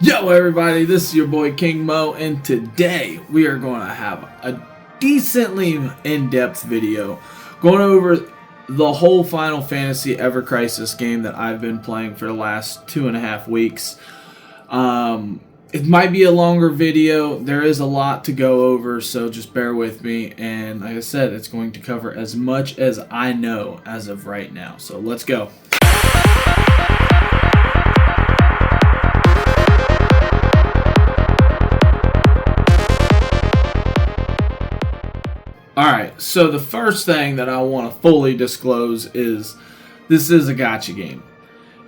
Yo everybody, this is your boy King Mo, and today we are going to have a decently in-depth video going over the whole Final Fantasy Ever Crisis game that I've been playing for the last 2.5 weeks. It might be a longer video. There is a lot to go over, so just bear with me. And like I said, it's going to cover as much as I know as of right now. So let's go. Alright, so the first thing that I want to fully disclose is this is a gacha game.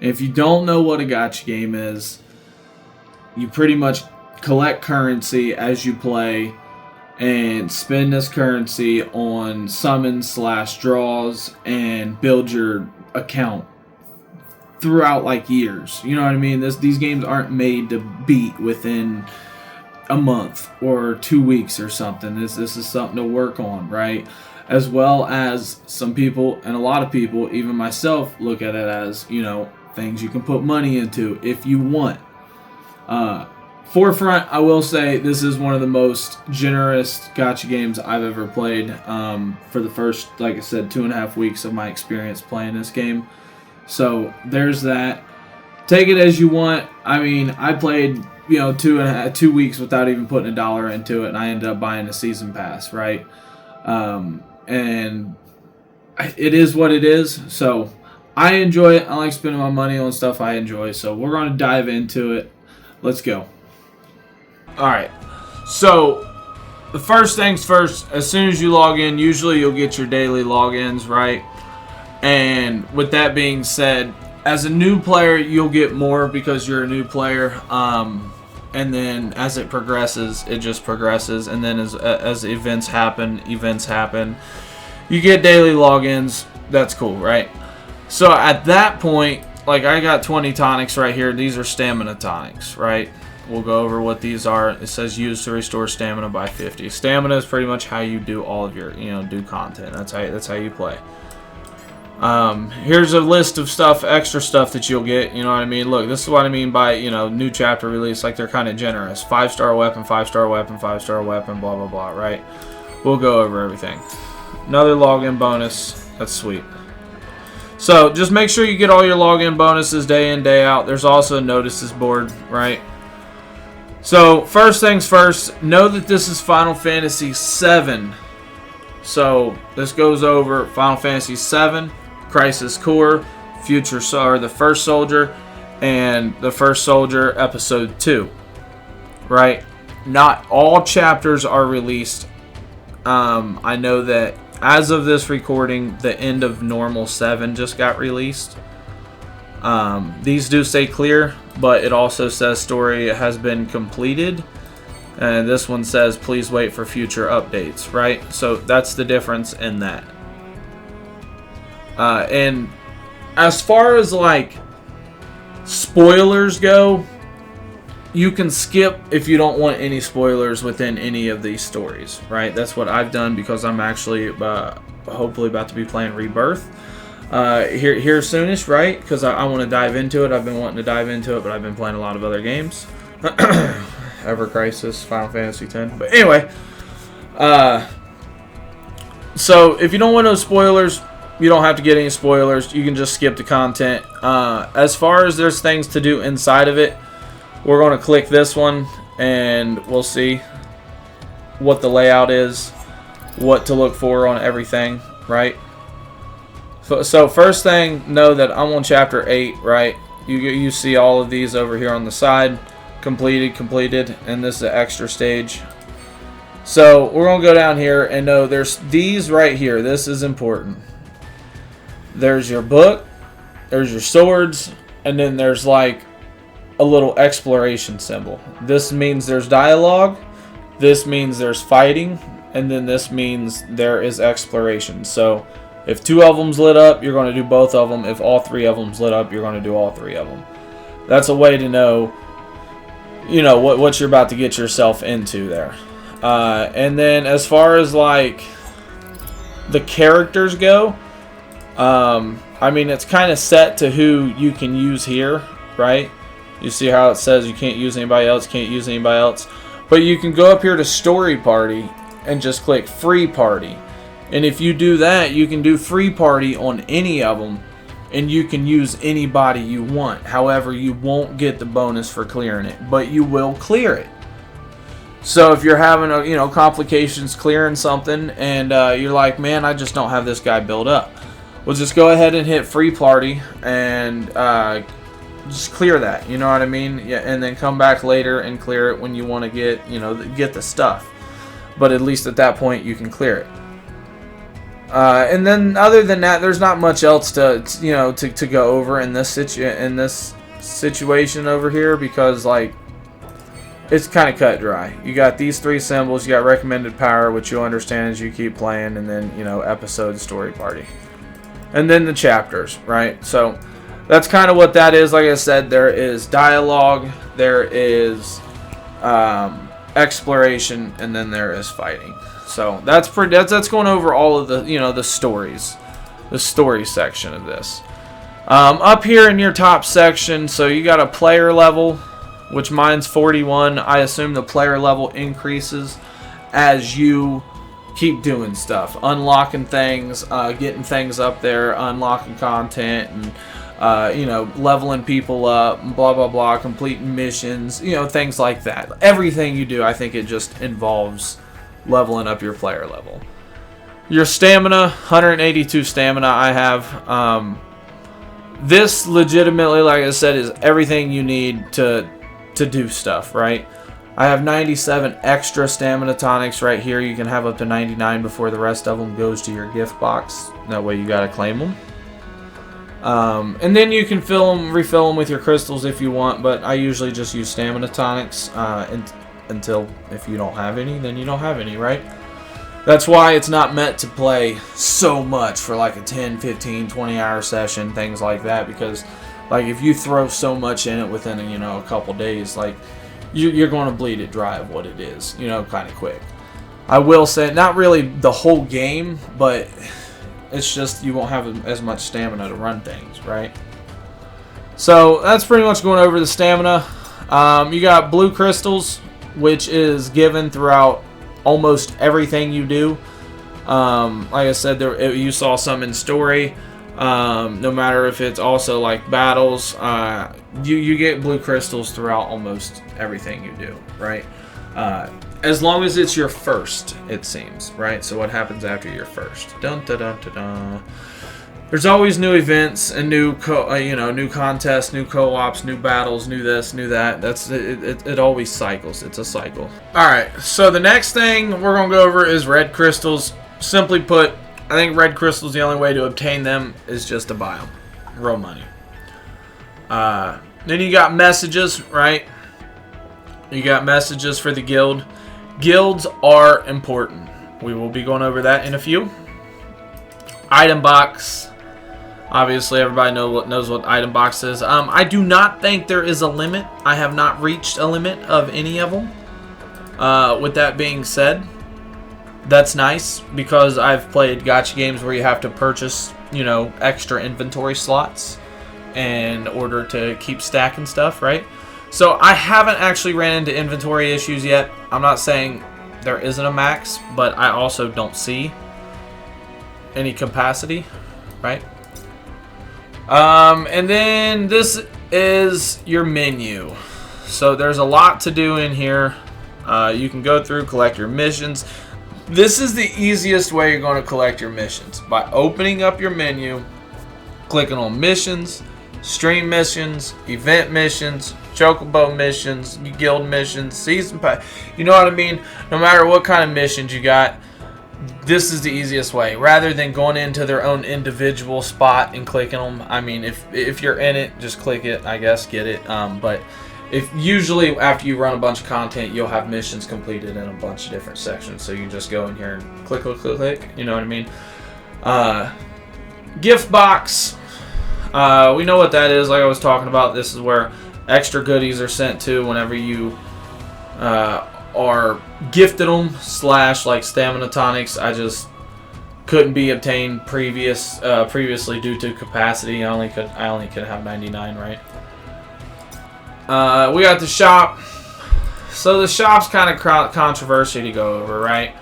And if you don't know what a gacha game is, you pretty much collect currency as you play and spend this currency on summons / draws and build your account throughout like years. You know what I mean? These games aren't made to beat within a month or 2 weeks or something. This is something to work on, right? As well as some people, and a lot of people, even myself, look at it as, you know, things you can put money into if you want. Forefront, I will say this is one of the most generous gacha games I've ever played. For the first, like I said, 2.5 weeks of my experience playing this game. So there's that. Take it as you want. I mean, I played, you know, 2 weeks without even putting $1 into it, and I ended up buying a season pass, right? And it is what it is. So I enjoy it. I like spending my money on stuff I enjoy. So we're going to dive into it. Let's go. All right. So the first things first. As soon as you log in, usually you'll get your daily logins, right? And with that being said, as a new player, you'll get more because you're a new player. And then as it progresses, it just progresses. And then as events happen. You get daily logins. That's cool, right? So at that point, like I got 20 tonics right here. These are stamina tonics, right? We'll go over what these are. It says use to restore stamina by 50. Stamina is pretty much how you do all of your, do content. That's how you play. Here's a list of extra stuff that you'll get. You know what I mean? Look, this is what I mean by, new chapter release. Like, they're kind of generous. 5-star weapon, 5-star weapon, 5-star weapon, blah, blah, blah, right? We'll go over everything. Another login bonus. That's sweet. So, just make sure you get all your login bonuses day in, day out. There's also a notices board, right? So, first things first, know that this is Final Fantasy VII. So, this goes over Final Fantasy VII, Crisis Core, the First Soldier, and the First Soldier Episode 2. Right? Not all chapters are released. I know that as of this recording, the end of Normal 7 just got released. These do stay clear, but it also says story has been completed. And this one says, please wait for future updates, right? So that's the difference in that. And as far as like spoilers go, you can skip if you don't want any spoilers within any of these stories, right? That's what I've done because I'm actually hopefully about to be playing Rebirth here soonish, right? Because I want to dive into it. I've been wanting to dive into it, but I've been playing a lot of other games. Ever Crisis, Final Fantasy X. But anyway, so if you don't want no spoilers, you don't have to get any spoilers. You can just skip the content. As far as there's things to do inside of it, we're going to click this one, and we'll see what the layout is, what to look for on everything, right? So first thing, know that I'm on Chapter 8, right? You see all of these over here on the side. Completed, and this is the extra stage. So we're gonna go down here and know there's these right here. This is important. There's your book, there's your swords, and then there's like a little exploration symbol. This means there's dialogue, this means there's fighting, and then this means there is exploration. So if 2 of them's lit up, you're going to do both of them. If all 3 of them's lit up, you're going to do all 3 of them. That's a way to know what you're about to get yourself into there. And then as far as like the characters go, I mean, it's kind of set to who you can use here, right? You see how it says you can't use anybody else, can't use anybody else. But you can go up here to Story Party and just click Free Party. And if you do that, you can do Free Party on any of them. And you can use anybody you want. However, you won't get the bonus for clearing it, but you will clear it. So if you're having complications clearing something, and you're like, man, I just don't have this guy built up, well, just go ahead and hit Free Party and just clear that. You know what I mean? Yeah, and then come back later and clear it when you want to get the stuff. But at least at that point, you can clear it. And then other than that, there's not much else to go over in this situation over here, because like it's kind of cut dry. You got these 3 symbols, you got recommended power, which you'll understand as you keep playing, and then episode, story party, and then the chapters, right? So that's kind of what that is. Like I said, there is dialogue, there is exploration, and then there is fighting. So that's going over all of the the stories, the story section of this. Up here in your top section, so you got a player level, which mine's 41. I assume the player level increases as you keep doing stuff, unlocking things, getting things up there, unlocking content, and leveling people up, and blah blah blah, completing missions, things like that. Everything you do, I think it just involves leveling up your player level. Your stamina, 182 stamina I have. This legitimately, like I said, is everything you need to do stuff, right? I have 97 extra stamina tonics right here. You can have up to 99 before the rest of them goes to your gift box. That way you gotta claim them. And then you can refill them with your crystals if you want, but I usually just use stamina tonics until if you don't have any, then you don't have any, right? That's why it's not meant to play so much for like a 10, 15, 20 hour session, things like that, because like if you throw so much in it within a couple days, like you're going to bleed it dry of what it is, kind of quick. I will say, not really the whole game, but it's just you won't have as much stamina to run things, right? So that's pretty much going over the stamina. You got blue crystals, which is given throughout almost everything you do. Like I said, you saw some in story. No matter if it's also like battles, you get blue crystals throughout almost everything you do, right? As long as it's your first, it seems, right? So what happens after your first? Dun dun dun dun dun. There's always new events and new contests, new co-ops, new battles, new this, new that. It always cycles. It's a cycle. All right. So the next thing we're gonna go over is red crystals. Simply put, I think red crystals, the only way to obtain them is just to buy them, real money. Then you got messages, right? You got messages for the guild. Guilds are important. We will be going over that in a few. Item box. Obviously, everybody knows what item box is. I do not think there is a limit. I have not reached a limit of any of them. With that being said, that's nice because I've played gacha games where you have to purchase, extra inventory slots in order to keep stacking stuff, right? So I haven't actually ran into inventory issues yet. I'm not saying there isn't a max, but I also don't see any capacity, right? And then this is your menu. So there's a lot to do in here. You can go through, collect your missions. This is the easiest way you're going to collect your missions, by opening up your menu, clicking on missions, stream missions, event missions, chocobo missions, guild missions, season pass. You know what I mean? No matter what kind of missions you got, this is the easiest way, rather than going into their own individual spot and clicking them. I mean, if you're in it, just click it, I guess, get it. But if usually after you run a bunch of content, you'll have missions completed in a bunch of different sections. So you can just go in here and click, click, click, click. You know what I mean? Gift box. We know what that is. Like I was talking about, this is where extra goodies are sent to whenever you are gifted them, / like stamina tonics. I just couldn't be obtained previously due to capacity. I only could have 99, right? We got the shop. So the shop's kind of controversial to go over, right?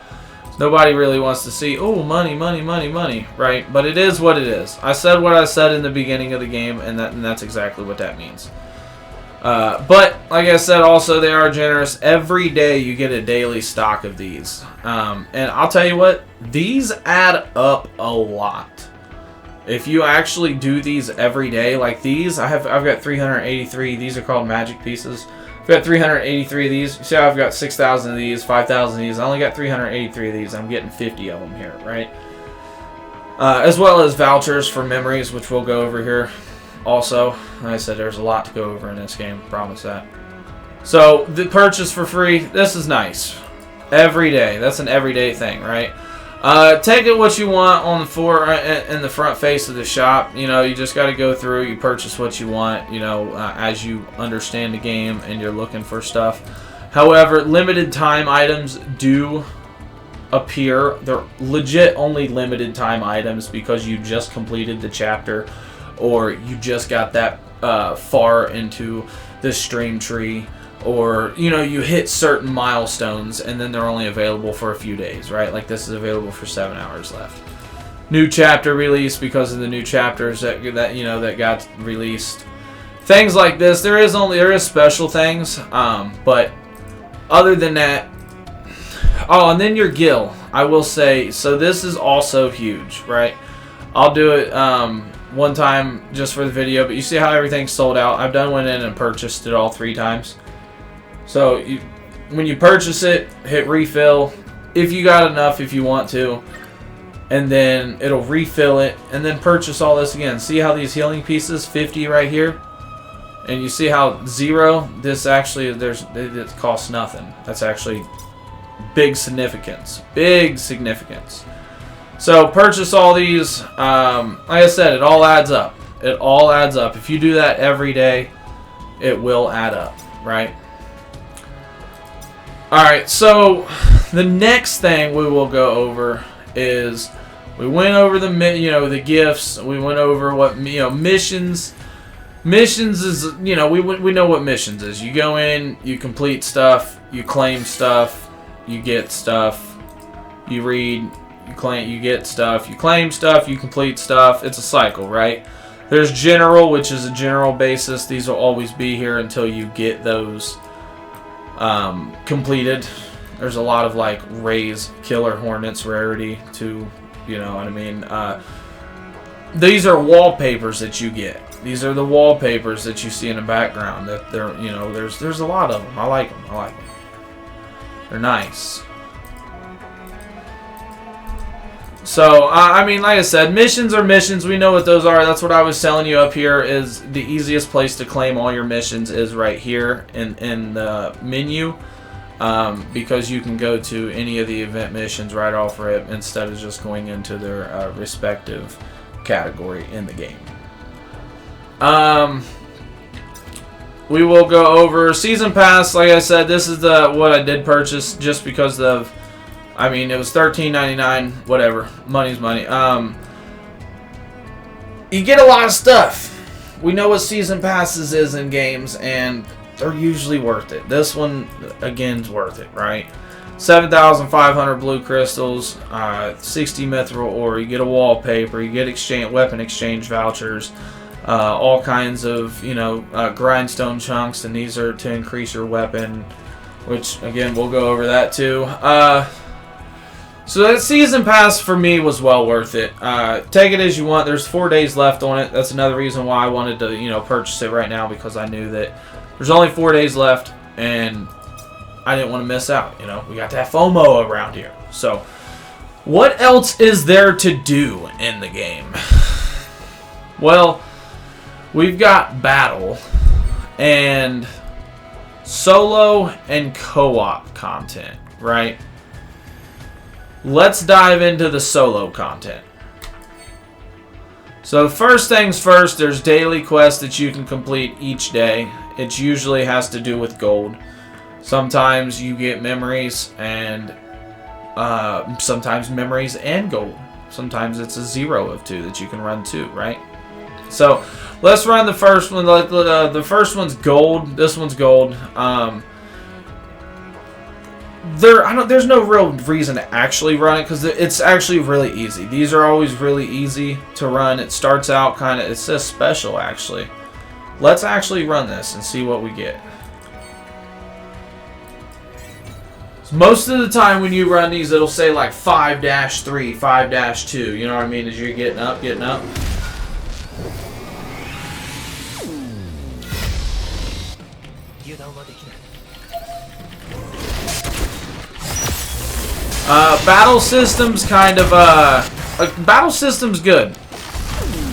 Nobody really wants to see, oh, money, money, money, money, right? But it is what it is. I said what I said in the beginning of the game, and that's exactly what that means. But, like I said, also, they are generous. Every day you get a daily stock of these. And I'll tell you what, these add up a lot. If you actually do these every day, like these, I've got 383. These are called magic pieces. I've got 383 of these. You see how I've got 6,000 of these, 5,000 of these. I only got 383 of these. I'm getting 50 of them here, right? As well as vouchers for memories, which we'll go over here. Also, like I said, there's a lot to go over in this game. Promise that. So, the purchase for free. This is nice. Every day. That's an everyday thing, right? Take it what you want on the in the front face of the shop. You know, you just got to go through. You purchase what you want, you know, as you understand the game and you're looking for stuff. However, limited time items do appear. They're legit only limited time items because you just completed the chapter or you just got that far into the stream tree. Or, you know, you hit certain milestones and then they're only available for a few days, right? Like this is available for 7 hours left. New chapter released because of the new chapters that got released. Things like this. There is special things, but other than that, oh, and then your gil. I will say, so this is also huge, right? I'll do it one time just for the video, but you see how everything's sold out. went in and purchased it all 3 times. So when you purchase it, hit refill if you got enough, if you want to, and then it'll refill it and then purchase all this again. See how these healing pieces, 50 right here, and you see how 0, this actually, it costs nothing. That's actually big significance. So purchase all these. Like I said, it all adds up. It all adds up. If you do that every day, it will add up, right? Alright, so the next thing we will go over is we went over the gifts. We went over what missions. Missions is we know what missions is. You go in, you complete stuff, you claim stuff, you get stuff, you read, you claim, you get stuff, you claim stuff, you complete stuff. It's a cycle, right? There's general, which is a general basis. These will always be here until you get those completed. There's a lot of like raise killer hornets rarity too, you know what I mean. These are wallpapers that you get. These are the wallpapers that you see in the background. That they're there's a lot of them. I like them. They're nice. So I mean, like I said, missions are missions. We know what those are. That's what I was telling you up here. Is the easiest place to claim all your missions is right here in the menu, because you can go to any of the event missions right off rip instead of just going into their respective category in the game. We will go over season pass. Like I said, this is what I did purchase just because of. I mean, it was $13.99, whatever. Money's money. You get a lot of stuff. We know what season passes is in games, and they're usually worth it. This one, again, is worth it, right? 7,500 blue crystals, 60 mithril ore. You get a wallpaper. You get weapon exchange vouchers, all kinds of, grindstone chunks, and these are to increase your weapon, which, again, we'll go over that too. So that season pass for me was well worth it. Take it as you want. There's 4 days left on it. That's another reason why I wanted to, purchase it right now, because I knew that there's only 4 days left, and I didn't want to miss out. We got that FOMO around here. So, what else is there to do in the game? Well, we've got battle and solo and co-op content, right? Let's dive into the solo content. So first things first, there's daily quests that you can complete each day. It usually has to do with gold. Sometimes you get memories and sometimes memories and gold. Sometimes it's a 0 of 2 that you can run 2, right? So let's run the first one. The first one's gold. This one's gold. There's no real reason to actually run it because it's actually really easy. These are always really easy to run. It starts out kind of, it says special actually. Let's actually run this and see what we get. So most of the time when you run these, it'll say like 5-3, 5-2. You know what I mean? As you're getting up. Battle system's kind of battle system's good.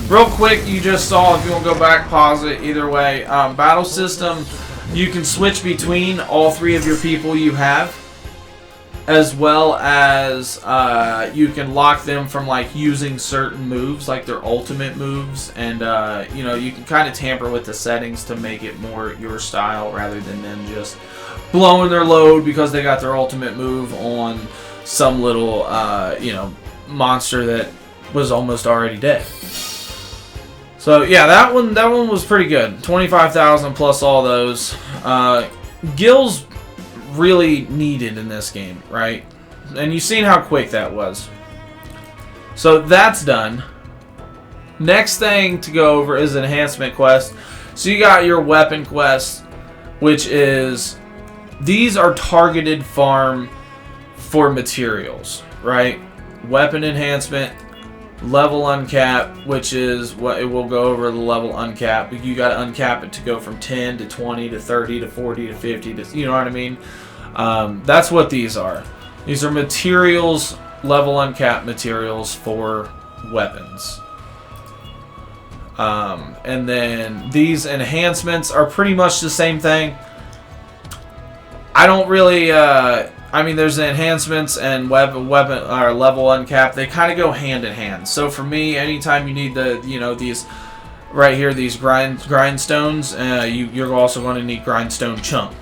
Real quick, you just saw, if you want to go back, pause it, either way. Battle system, you can switch between all 3 of your people you have, as well as you can lock them from like using certain moves, like their ultimate moves, and you know, you can kind of tamper with the settings to make it more your style rather than them just blowing their load because they got their ultimate move on some little you know, monster that was almost already dead. So yeah, that one was pretty good. 25,000 plus all those. Gills really needed in this game, right? And you've seen how quick that was. So that's done. Next thing to go over is enhancement quest. So you got your weapon quest, which is, these are targeted farm for materials, right? Weapon enhancement, level uncap, which is what it will go over the level uncap. You got to uncap it to go from 10 to 20 to 30 to 40 to 50 to, you know what I mean? That's what these are. These are materials, level uncap materials for weapons. And then these enhancements are pretty much the same thing. I don't really I mean, there's the enhancements and weapon or level uncap. They kind of go hand in hand. So for me, anytime you need the, you know, these right here, these grindstones, you're also going to need grindstone chunk.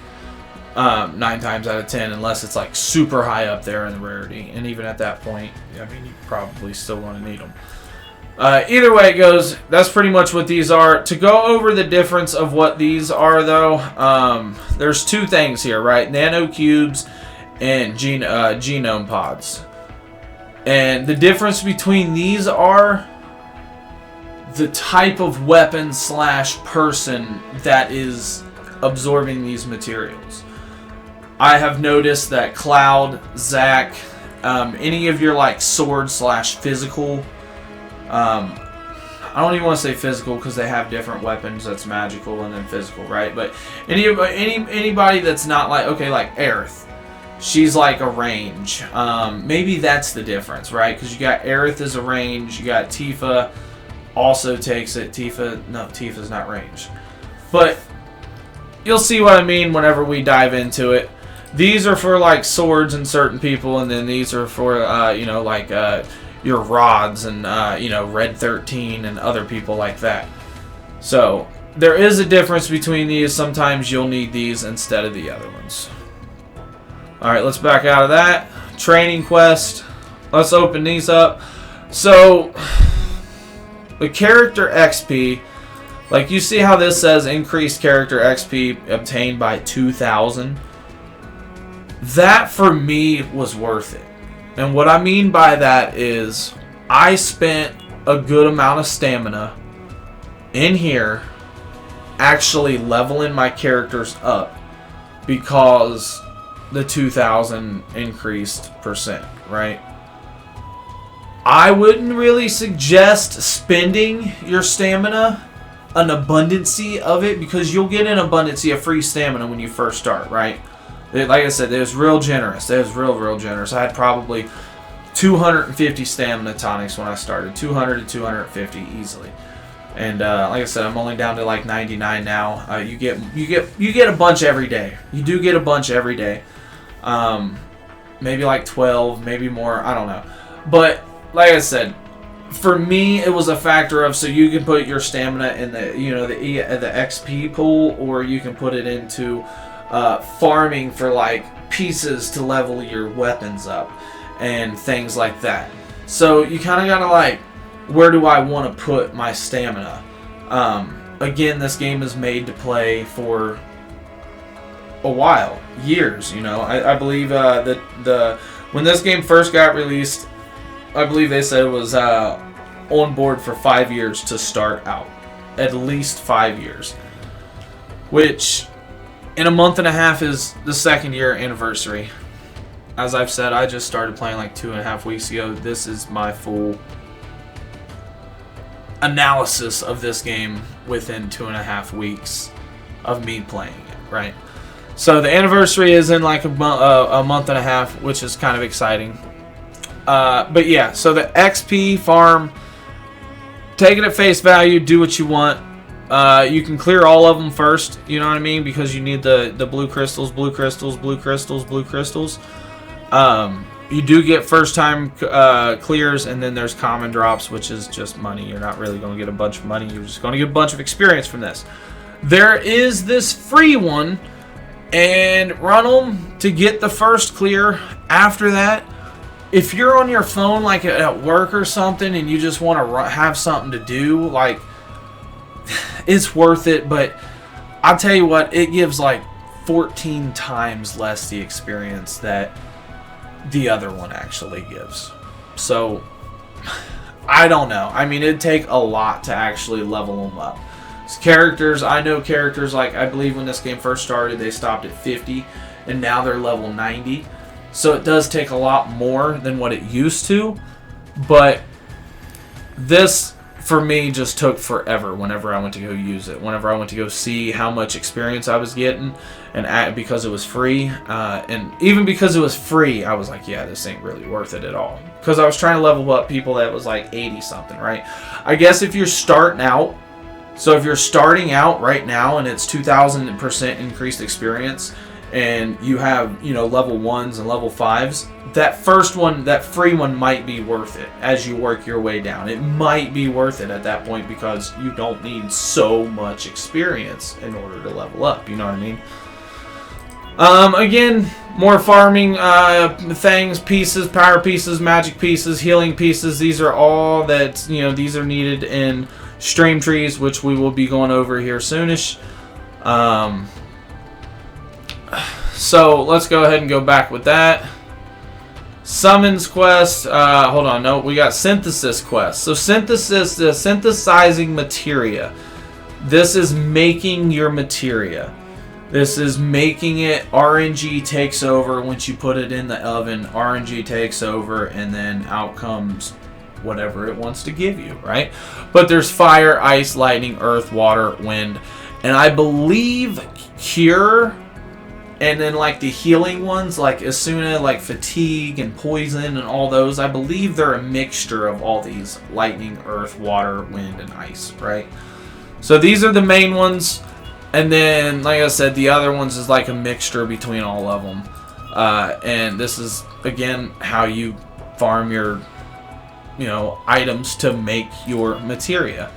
9 times out of 10, unless it's like super high up there in the rarity, and even at that point, I mean, you probably still want to need them. Either way it goes, that's pretty much what these are. To go over the difference of what these are, though, there's 2 things here, right? Nano cubes and genome pods. And the difference between these are the type of weapon / person that is absorbing these materials. I have noticed that Cloud, Zack, any of your like sword / physical, I don't even want to say physical because they have different weapons that's magical and then physical, right? But anybody that's not like, okay, like Aerith, she's like a range. Maybe that's the difference, right? Because you got Aerith as a range, you got Tifa also takes it. Tifa's not range. But you'll see what I mean whenever we dive into it. These are for like swords and certain people, and then these are for you know, like your rods and you know, Red 13 and other people like that. So there is a difference between these. Sometimes you'll need these instead of the other ones. Alright, let's back out of that. Training quest. Let's open these up. So the character XP, like you see how this says increased character XP obtained by 2,000. That for me was worth it. And what I mean by that is I spent a good amount of stamina in here actually leveling my characters up because the 2,000 increased %, right? I wouldn't really suggest spending your stamina, an abundancy of it, because you'll get an abundancy of free stamina when you first start, right? Like I said, it was real generous. It was real generous. I had probably 250 stamina tonics when I started. 200 to 250 easily. And like I said, I'm only down to like 99 now. You get a bunch every day. You do get a bunch every day. Maybe like 12, maybe more. I don't know. But like I said, for me, it was a factor of, so you can put your stamina in the, you know, the XP pool, or you can put it into farming for like pieces to level your weapons up and things like that. So you kind of gotta like, where do I want to put my stamina? Again, this game is made to play for a while, years. You know, I believe that when this game first got released, I believe they said it was on board for 5 years to start out, at least 5 years, which in a month and a half is the 2nd year anniversary. As I've said, I just started playing like 2.5 weeks ago. This is my full analysis of this game within 2.5 weeks of me playing it, right? So the anniversary is in like a month and a half, which is kind of exciting. But yeah, so the XP farm, take it at face value, do what you want. You can clear all of them first, you know what I mean? Because you need the blue crystals, blue crystals, blue crystals, blue crystals. You do get first time clears, and then there's common drops, which is just money. You're not really going to get a bunch of money. You're just going to get a bunch of experience from this. There is this free one, and run them to get the first clear. After that, if you're on your phone like at work or something and you just want to have something to do, like, it's worth it. But I'll tell you what, it gives like 14 times less the experience that the other one actually gives. So I don't know. I mean, it'd take a lot to actually level them up. Characters, I know characters, like, I believe when this game first started, they stopped at 50, and now they're level 90. So it does take a lot more than what it used to, but this, for me, just took forever whenever I went to go use it. Whenever I went to go see how much experience I was getting, and because it was free, and even because it was free, I was like, yeah, this ain't really worth it at all. Because I was trying to level up people that was like 80-something, right? I guess if you're starting out, so if you're starting out right now and it's 2,000% increased experience and you have, you know, level 1s and level 5s, that first one, that free one, might be worth it as you work your way down. It might be worth it at that point because you don't need so much experience in order to level up, you know what I mean? Again, more farming things, pieces, power pieces, magic pieces, healing pieces. These are all that, you know, these are needed in stream trees, which we will be going over here soonish. So let's go ahead and go back with that. Summons quest. Hold on, no, we got synthesis quest. So synthesis, synthesizing materia. This is making your materia. This is making it. RNG takes over once you put it in the oven. RNG takes over, and then out comes whatever it wants to give you, right? But there's fire, ice, lightning, earth, water, wind, and I believe cure, and then like the healing ones, like Asuna, like fatigue and poison and all those, I believe they're a mixture of all these: lightning, earth, water, wind, and ice, right? So these are the main ones, and then like I said, the other ones is like a mixture between all of them. And this is again how you farm your, you know, items to make your materia.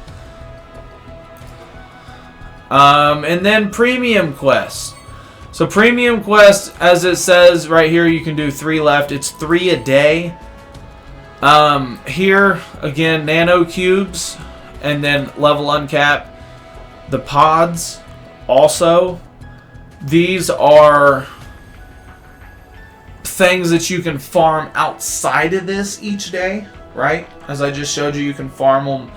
And then premium quests. So premium quests, as it says right here, you can do 3 left. It's 3 a day. Here again, nano cubes, and then level uncap. The pods also. These are things that you can farm outside of this each day, right? As I just showed you, you can farm them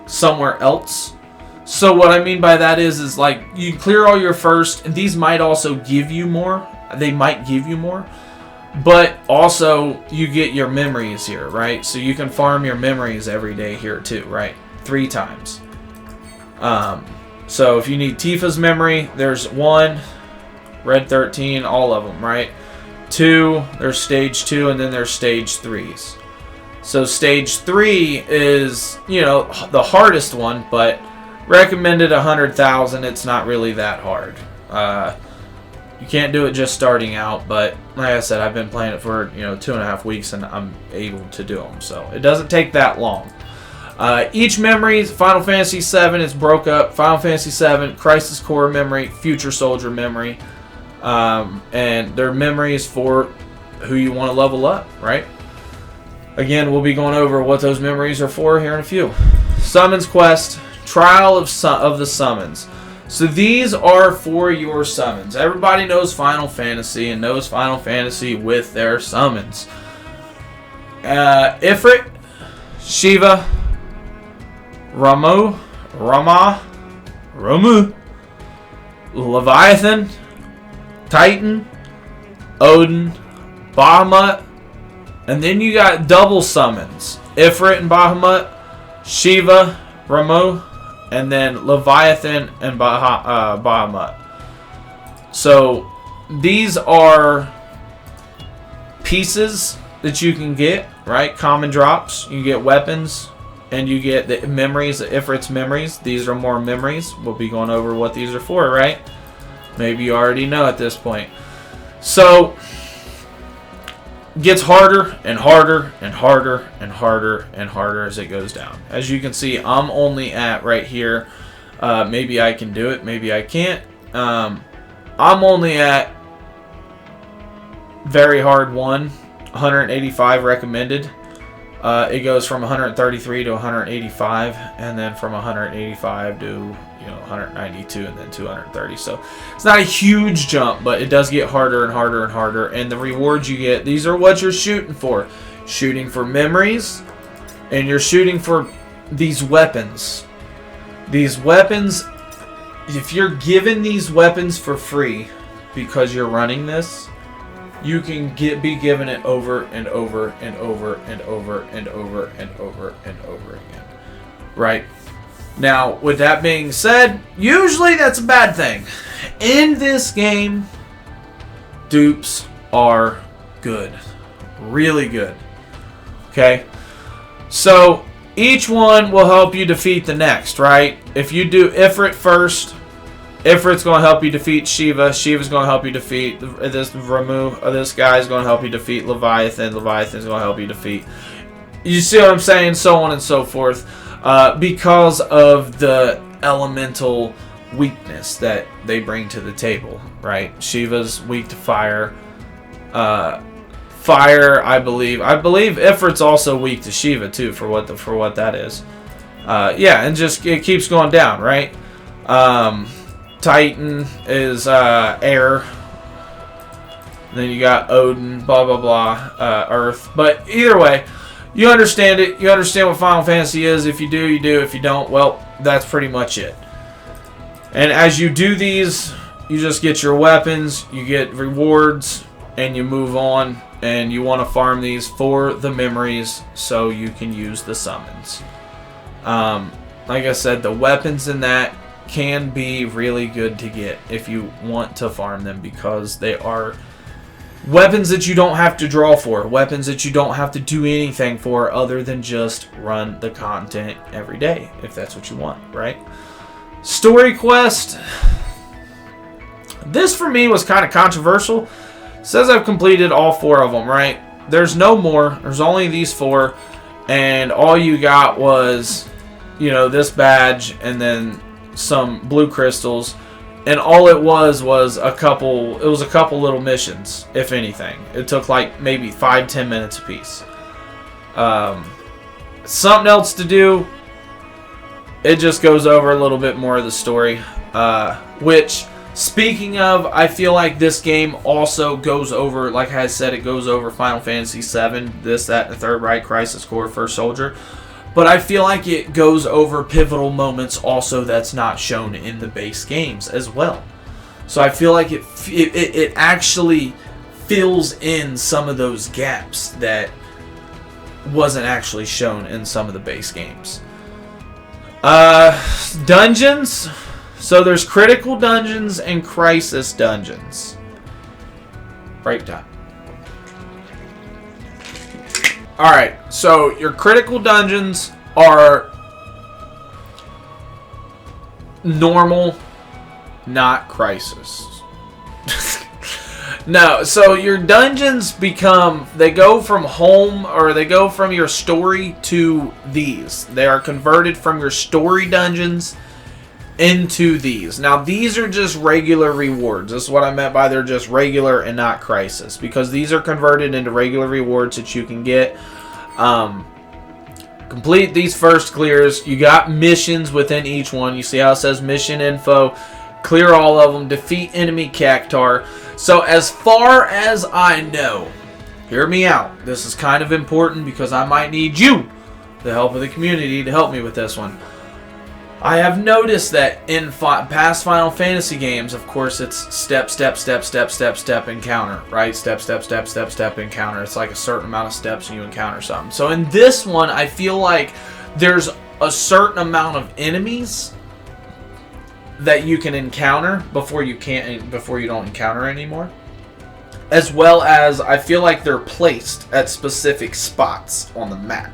somewhere else. So what I mean by that is like you clear all your first, and these might also give you more. They might give you more, but also you get your memories here, right? So you can farm your memories every day here too, right? 3 times. So if you need Tifa's memory, there's 1, Red 13, all of them, right? 2, there's stage 2, and then there's stage 3s. So stage 3 is, you know, the hardest one, but recommended 100,000. It's not really that hard. You can't do it just starting out, but like I said, I've been playing it for, you know, 2.5 weeks, and I'm able to do them. So it doesn't take that long. Each memory, Final Fantasy VII, it's broke up. Final Fantasy VII, Crisis Core memory, Future Soldier memory, and they're memories for who you want to level up, right? Again, we'll be going over what those memories are for here in a few. Summons quest, Trial of the Summons. So these are for your summons. Everybody knows Final Fantasy and knows Final Fantasy with their summons. Ifrit, Shiva, Ramu, Leviathan, Titan, Odin, Bahamut, and then you got double summons. Ifrit and Bahamut, Shiva, Ramu, and then Leviathan and Bahamut. So these are pieces that you can get, right? Common drops. You get weapons, and you get the memories, the Ifrit's memories. These are more memories. We'll be going over what these are for, right? Maybe you already know at this point. So gets harder and harder and harder and harder and harder as it goes down. As you can see, I'm only at right here. Maybe I can do it. Maybe I can't. I'm only at very hard 185 recommended. It goes from 133 to 185, and then from 185 to 192, and then 230. So it's not a huge jump, but it does get harder and harder and harder. And the rewards you get, these are what you're shooting for. Shooting for memories, and you're shooting for these weapons. These weapons, if you're given these weapons for free because you're running this, you can be given it over and over and over and over and over and over and over again. Right? Now, with that being said, usually that's a bad thing. In this game, dupes are good. Really good. Okay? So, each one will help you defeat the next, right? If you do Ifrit first, Ifrit's going to help you defeat Shiva. Shiva's going to help you defeat this Ramu. This guy's going to help you defeat Leviathan. Leviathan's going to help you defeat... You see what I'm saying? So on and so forth. Because of the elemental weakness that they bring to the table, right? Shiva's weak to fire. Fire, I believe Ifrit's also weak to Shiva too, for what that is. Yeah, and just it keeps going down, right? Titan is air. Then you got Odin, blah blah blah, Earth. But either way, you understand it. You understand what Final Fantasy is. If you do, you do. If you don't, well, that's pretty much it. And as you do these, you just get your weapons, you get rewards, and you move on. And you want to farm these for the memories so you can use the summons. Like I said, the weapons in that can be really good to get if you want to farm them, because they are weapons that you don't have to draw for, weapons that you don't have to do anything for other than just run the content every day, if that's what you want, right? Story quest. This for me was kind of controversial. It says I've completed all 4 of them, right? There's no more. There's only these 4, and all you got was, this badge and then some blue crystals. And all it was a couple little missions, if anything. It took like maybe 5-10 minutes a piece. Something else to do, it just goes over a little bit more of the story. Which, speaking of, I feel like this game also goes over, like I said, it goes over Final Fantasy VII, this, that, and the third, right? Crisis Core, First Soldier. But I feel like it goes over pivotal moments also that's not shown in the base games as well. So I feel like it actually fills in some of those gaps that wasn't actually shown in some of the base games. Dungeons. So there's critical dungeons and crisis dungeons. Break time. Alright, so your critical dungeons are normal, not crisis. No, so your dungeons they go from home, or they go from your story to these. They are converted from your story dungeons into these. Now, these are just regular rewards. This is what I meant by they're just regular and not crisis, because these are converted into regular rewards that you can get. Go Complete these first clears. You got missions within each one. You see how it says mission info. Clear all of them. Defeat enemy cactuar. So as far as I know, hear me out. This is kind of important because I might need you, the help of the community, to help me with this one. I have noticed that in past Final Fantasy games, of course, it's step, step, step, step, step, step, encounter, right? Step, step, step, step, step, encounter. It's like a certain amount of steps and you encounter something. So in this one, I feel like there's a certain amount of enemies that you can encounter before you don't encounter anymore. As well as I feel like they're placed at specific spots on the map.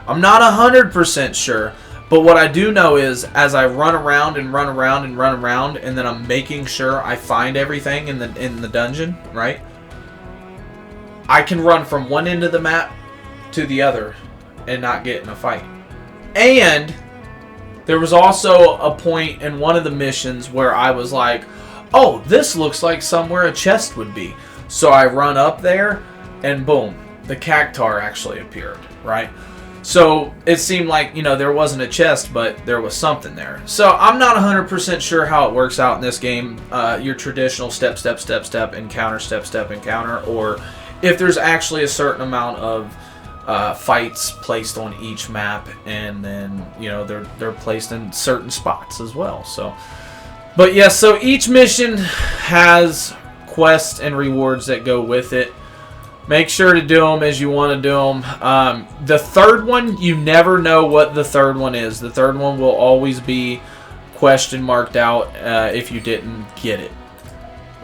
I'm not 100% sure. But what I do know is, as I run around and run around and run around, and then I'm making sure I find everything in the dungeon, right? I can run from one end of the map to the other and not get in a fight. And there was also a point in one of the missions where I was like, oh, this looks like somewhere a chest would be. So I run up there, and boom, the cactuar actually appeared, right? So it seemed like, you know, there wasn't a chest, but there was something there. So I'm not 100% sure how it works out in this game. Your traditional step, step, step, step, encounter, step, step, encounter. Or if there's actually a certain amount of fights placed on each map. And then, you know, they're placed in certain spots as well. So, but yeah, so each mission has quests and rewards that go with it. Make sure to do them as you want to do them. The third one, you never know what the third one is. The third one will always be question marked out if you didn't get it.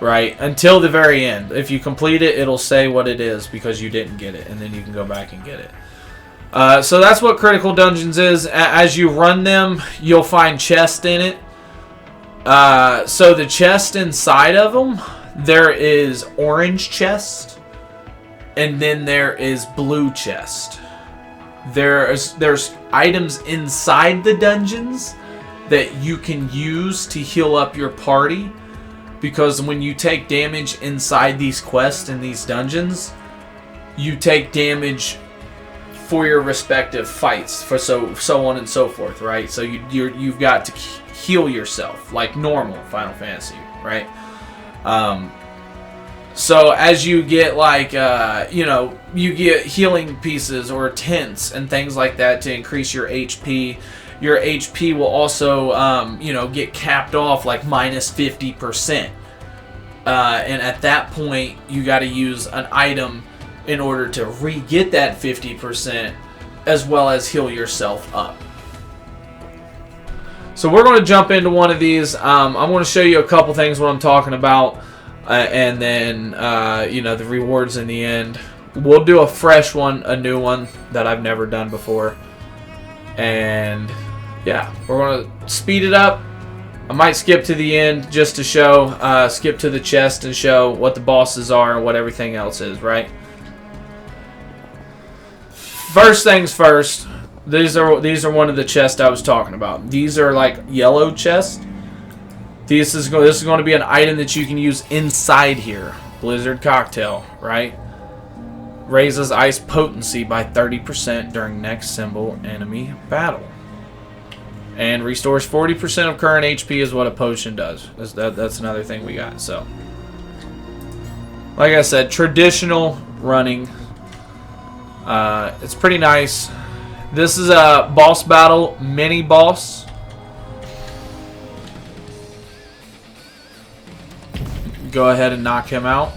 Right? Until the very end. If you complete it, it'll say what it is because you didn't get it. And then you can go back and get it. So that's what Critical Dungeons is. As you run them, you'll find chests in it. So the chest inside of them, there is orange chest. And then there is blue chest. There's items inside the dungeons that you can use to heal up your party. Because when you take damage inside these quests in these dungeons, you take damage for your respective fights, for so on and so forth, right? So you've got to heal yourself like normal Final Fantasy, right? So as you get like, you know, you get healing pieces or tents and things like that to increase your HP. Your HP will also, you know, get capped off like minus 50%. And at that point, you got to use an item in order to re-get that 50% as well as heal yourself up. So we're going to jump into one of these. I'm going to show you a couple things what I'm talking about. And then, you know, the rewards in the end. We'll do a fresh one, a new one that I've never done before. And, yeah, we're going to speed it up. I might skip to the end just to show, skip to the chest and show what the bosses are and what everything else is, right? First things first, these are one of the chests I was talking about. These are like yellow chests. This is going to be an item that you can use inside here. Blizzard Cocktail, right? Raises ice potency by 30% during next symbol enemy battle. And restores 40% of current HP is what a potion does. That's another thing we got. So, like I said, traditional running. It's pretty nice. This is a boss battle mini boss. Go ahead and knock him out.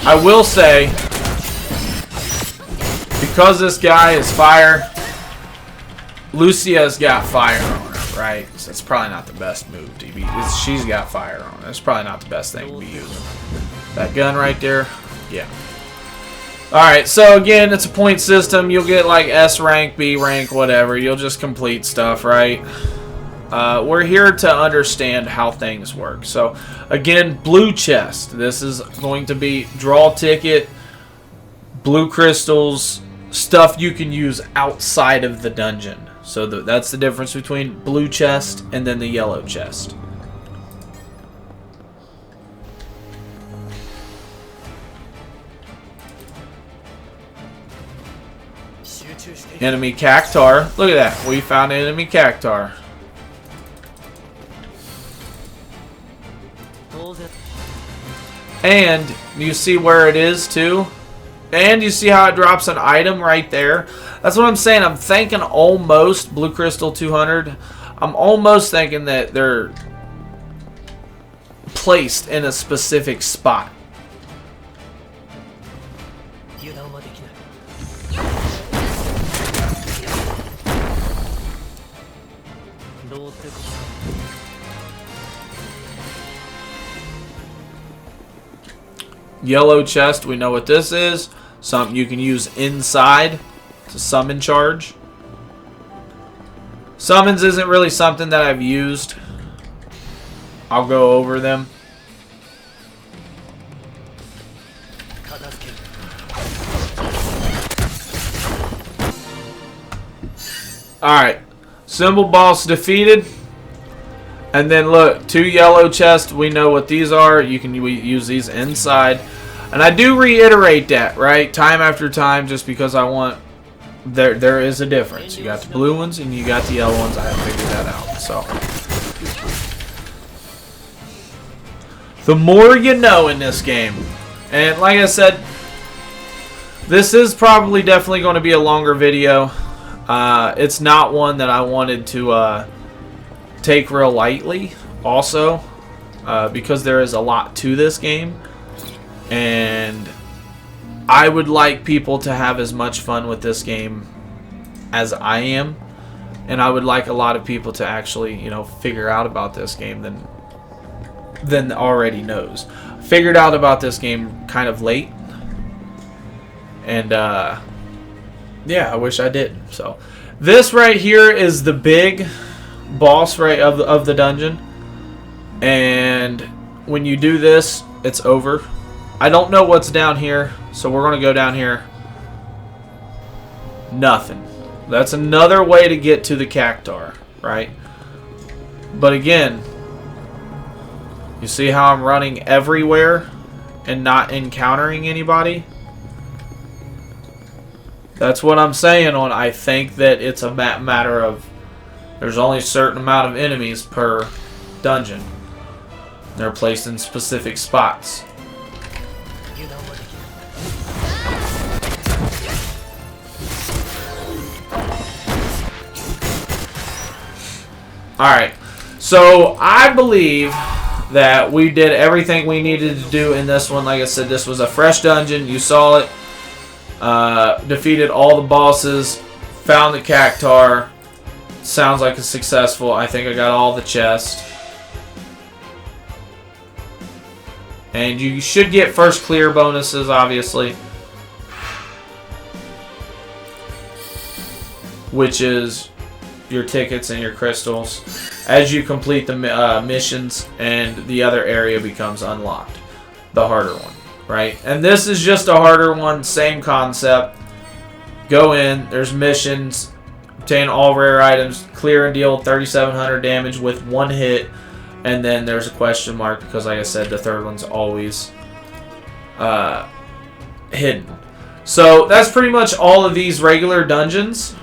I will say, because this guy is fire, Lucia's got fire on her, right? So it's probably not the best move to be. She's got fire on her. It's probably not the best thing to be using. That gun right there, yeah. Alright, so again, it's a point system. You'll get like S rank, B rank, whatever. You'll just complete stuff, right? We're here to understand how things work. So, again, blue chest. This is going to be draw ticket, blue crystals, stuff you can use outside of the dungeon. So that's the difference between blue chest and then the yellow chest. Enemy cactar. Look at that. We found enemy cactar. And you see where it is too. And you see how it drops an item right there. That's what I'm saying. I'm thinking almost Blue Crystal 200. I'm almost thinking that they're placed in a specific spot. Yellow chest, we know what this is. Something you can use inside to summon charge. Summons isn't really something that I've used. I'll go over them. Alright. Symbol boss defeated. And then look, 2 yellow chests. We know what these are. You can use these inside. And I do reiterate that, right? Time after time, just because I want... There is a difference. You got the blue ones and you got the yellow ones. I have figured that out. So, the more you know in this game. And like I said, this is probably definitely going to be a longer video. It's not one that I wanted to take real lightly also, because there is a lot to this game. And I would like people to have as much fun with this game as I am. And I would like a lot of people to actually, you know, figure out about this game than already knows. Figured out about this game kind of late. And, yeah, I wish I did. So, this right here is the big boss of the dungeon. And when you do this, it's over. I don't know what's down here, so we're going to go down here. Nothing. That's another way to get to the cactar, right? But again, you see how I'm running everywhere and not encountering anybody? That's what I'm saying on I think that it's a matter of there's only a certain amount of enemies per dungeon. They're placed in specific spots. Alright, so I believe that we did everything we needed to do in this one. Like I said, this was a fresh dungeon. You saw it. Defeated all the bosses. Found the cactar. Sounds like a successful. I think I got all the chests. And you should get first clear bonuses, obviously. Which is your tickets and your crystals as you complete the missions, and the other area becomes unlocked, the harder one, right? And this is just a harder one, same concept. Go in, there's missions, obtain all rare items, clear and deal 3,700 damage with 1 hit, and then there's a question mark because, like I said, the third one's always hidden. So that's pretty much all of these regular dungeons.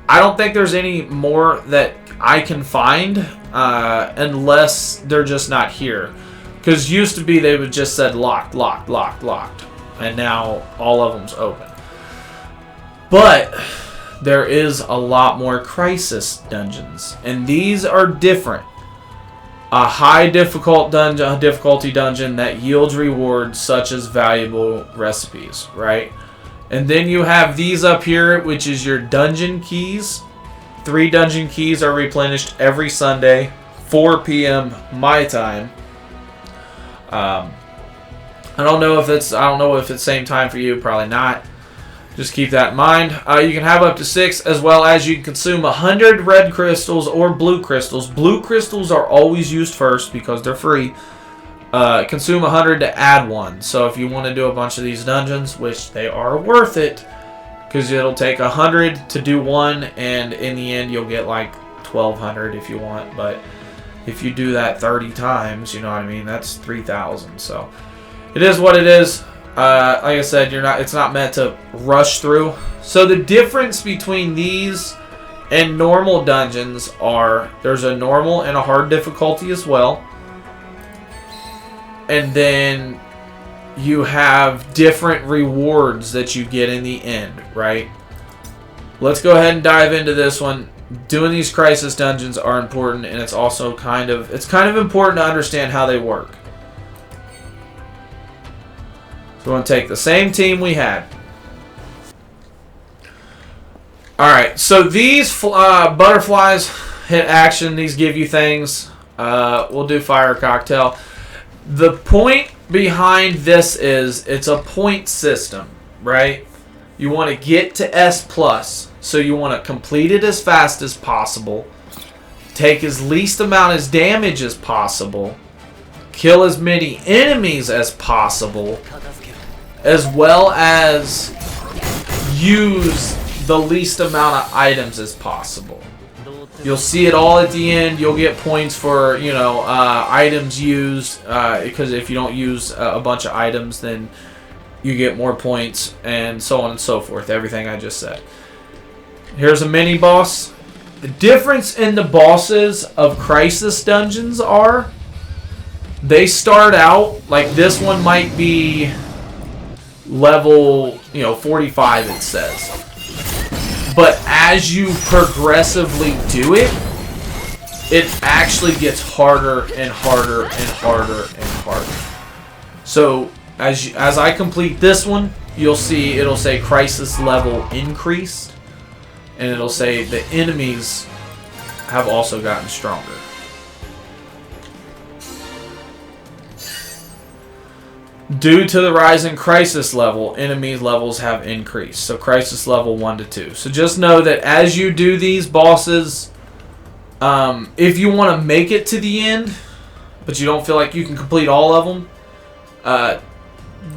I don't think there's any more that I can find unless they're just not here. Because used to be they would just said locked, locked, locked, locked. And now all of them's open. But there is a lot more crisis dungeons. And these are different. A high difficulty dungeon that yields rewards such as valuable recipes, right? And then you have these up here, which is your dungeon keys. 3 dungeon keys are replenished every Sunday, 4 p.m. my time. I don't know if it's same time for you. Probably not. Just keep that in mind. You can have up to 6, as well as you can consume 100 red crystals or blue crystals. Blue crystals are always used first because they're free. Consume 100 to add 1. So if you want to do a bunch of these dungeons, which they are worth it, because it'll take 100 to do 1, and in the end you'll get like 1,200 if you want. But if you do that 30 times, you know what I mean, that's 3,000. So it is what it is. Like I said, it's not meant to rush through. So the difference between these and normal dungeons are there's a normal and a hard difficulty as well. And then you have different rewards that you get in the end, right? Let's go ahead and dive into this one. Doing these crisis dungeons are important, and it's also kind of important to understand how they work. So we're going to take the same team we had. Alright, so these butterflies hit action. These give you things. We'll do fire cocktail. The point behind this is it's a point system, right? You want to get to S+, so you want to complete it as fast as possible, take as least amount of damage as possible, kill as many enemies as possible, as well as use the least amount of items as possible. You'll see it all at the end. You'll get points for, you know, items used, because if you don't use a bunch of items, then you get more points, and so on and so forth. Everything I just said. Here's a mini boss. The difference in the bosses of Crisis dungeons are they start out like this one might be level, you know, 45 it says. But as you progressively do it, it actually gets harder and harder and harder and harder. So as I complete this one, you'll see it'll say crisis level increased, and it'll say the enemies have also gotten stronger. Due to the rise in crisis level, enemy levels have increased. So crisis level 1 to 2. So just know that as you do these bosses, if you want to make it to the end, but you don't feel like you can complete all of them,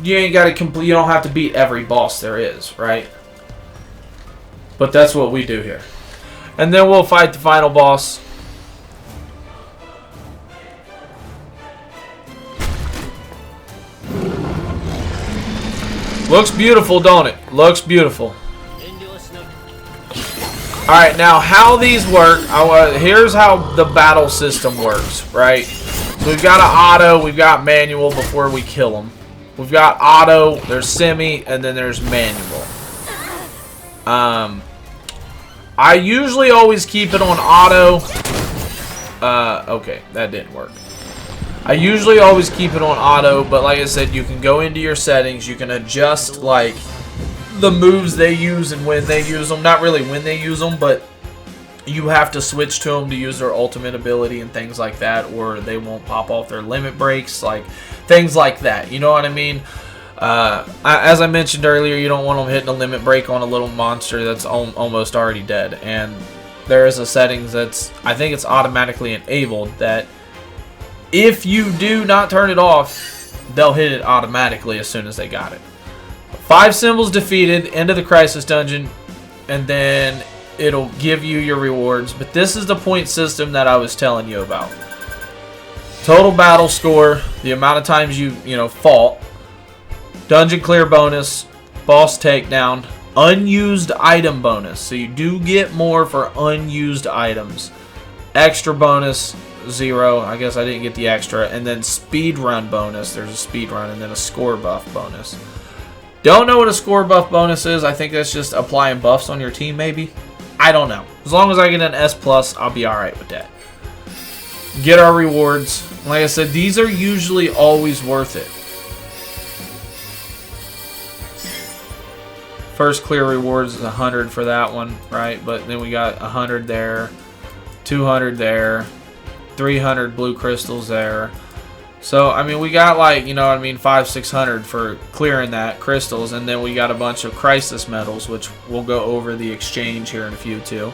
you ain't got to complete. You don't have to beat every boss there is, right? But that's what we do here. And then we'll fight the final boss. Looks beautiful, don't it? Looks beautiful. Alright, now how these work, here's how the battle system works, right? So we've got an auto, we've got manual before we kill them. We've got auto, there's semi, and then there's manual. I usually always keep it on auto. Okay, that didn't work. I usually always keep it on auto, but like I said, you can go into your settings, you can adjust like the moves they use and when they use them. Not really when they use them, but you have to switch to them to use their ultimate ability and things like that, or they won't pop off their limit breaks, like things like that. You know what I mean? As I mentioned earlier, you don't want them hitting a limit break on a little monster that's almost already dead. And there is a settings that's, I think it's automatically enabled, that if you do not turn it off, they'll hit it automatically as soon as they got it. 5 symbols defeated, end of the crisis dungeon, and then it'll give you your rewards. But this is the point system that I was telling you about. Total battle score, the amount of times you fought, dungeon clear bonus, boss takedown, unused item bonus. So you do get more for unused items. Extra bonus, 0. I guess I didn't get the extra. And then speed run bonus. There's a speed run, and then a score buff bonus. Don't know what a score buff bonus is. I think that's just applying buffs on your team, maybe. I don't know. As long as I get an S+, I'll be alright with that. Get our rewards. Like I said, these are usually always worth it. First clear rewards is 100 for that one, right? But then we got 100 there, 200 there, 300 blue crystals there. So, I mean, we got like, 500-600 for clearing that crystals. And then we got a bunch of crisis medals, which we'll go over the exchange here in a few too.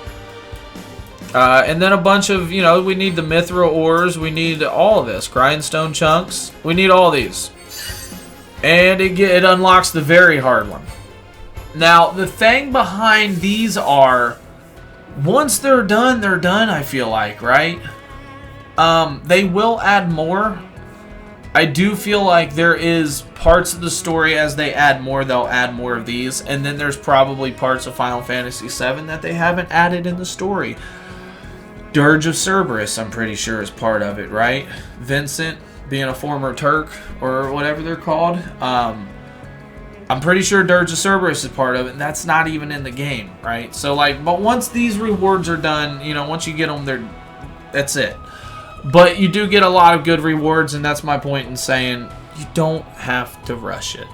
And then a bunch of, we need the mithril ores. We need all of this. Grindstone chunks. We need all these. And it unlocks the very hard one. Now, the thing behind these are, once they're done, I feel like, right? They will add more, I do feel like there is parts of the story, as they add more, they'll add more of these. And then there's probably parts of Final Fantasy VII that they haven't added in the story. Dirge of Cerberus, I'm pretty sure, is part of it, right? Vincent, being a former Turk, or whatever they're called. I'm pretty sure Dirge of Cerberus is part of it, and that's not even in the game, right? So, like, but once these rewards are done, you know, once you get them, that's it. But you do get a lot of good rewards, and that's my point in saying you don't have to rush it.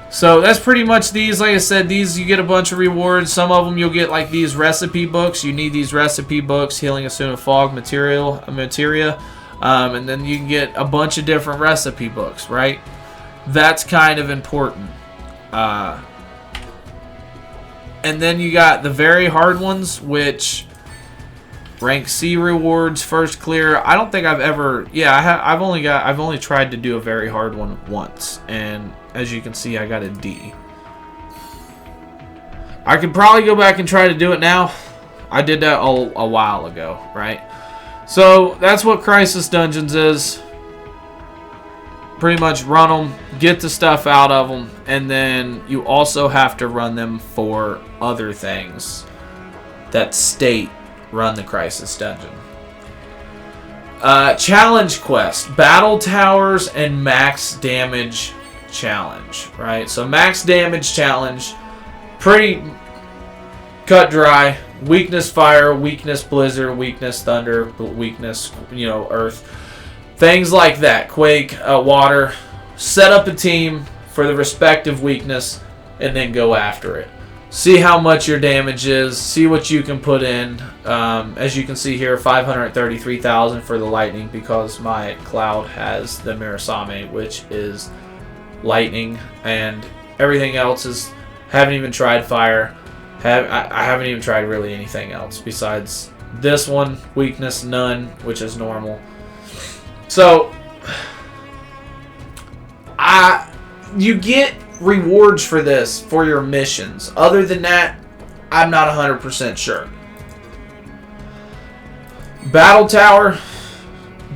So that's pretty much these. Like I said, these you get a bunch of rewards. Some of them you'll get like these recipe books. You need these recipe books, Healing a Stone of Fog, Materia. And then you can get a bunch of different recipe books, right? That's kind of important. And then you got the very hard ones, which... Rank C rewards, first clear. I don't think I've ever... Yeah, I've only tried to do a very hard one once. And as you can see, I got a D. I could probably go back and try to do it now. I did that a while ago, right? So, that's what Crisis Dungeons is. Pretty much run them, get the stuff out of them, and then you also have to run them for other things that state run the Crisis Dungeon. Challenge quest. Battle Towers and Max Damage Challenge. Right? So Max Damage Challenge. Pretty cut dry. Weakness Fire, Weakness Blizzard, Weakness Thunder, Weakness, Earth. Things like that. Quake, Water. Set up a team for the respective weakness and then go after it. See how much your damage is. See what you can put in. As you can see here, 533,000 for the lightning because my cloud has the Mirasame, which is lightning, and everything else is. Haven't even tried fire. I haven't even tried really anything else besides this one. Weakness none, which is normal. So you get rewards for this for your missions. Other than that, I'm not 100% sure. Battle Tower.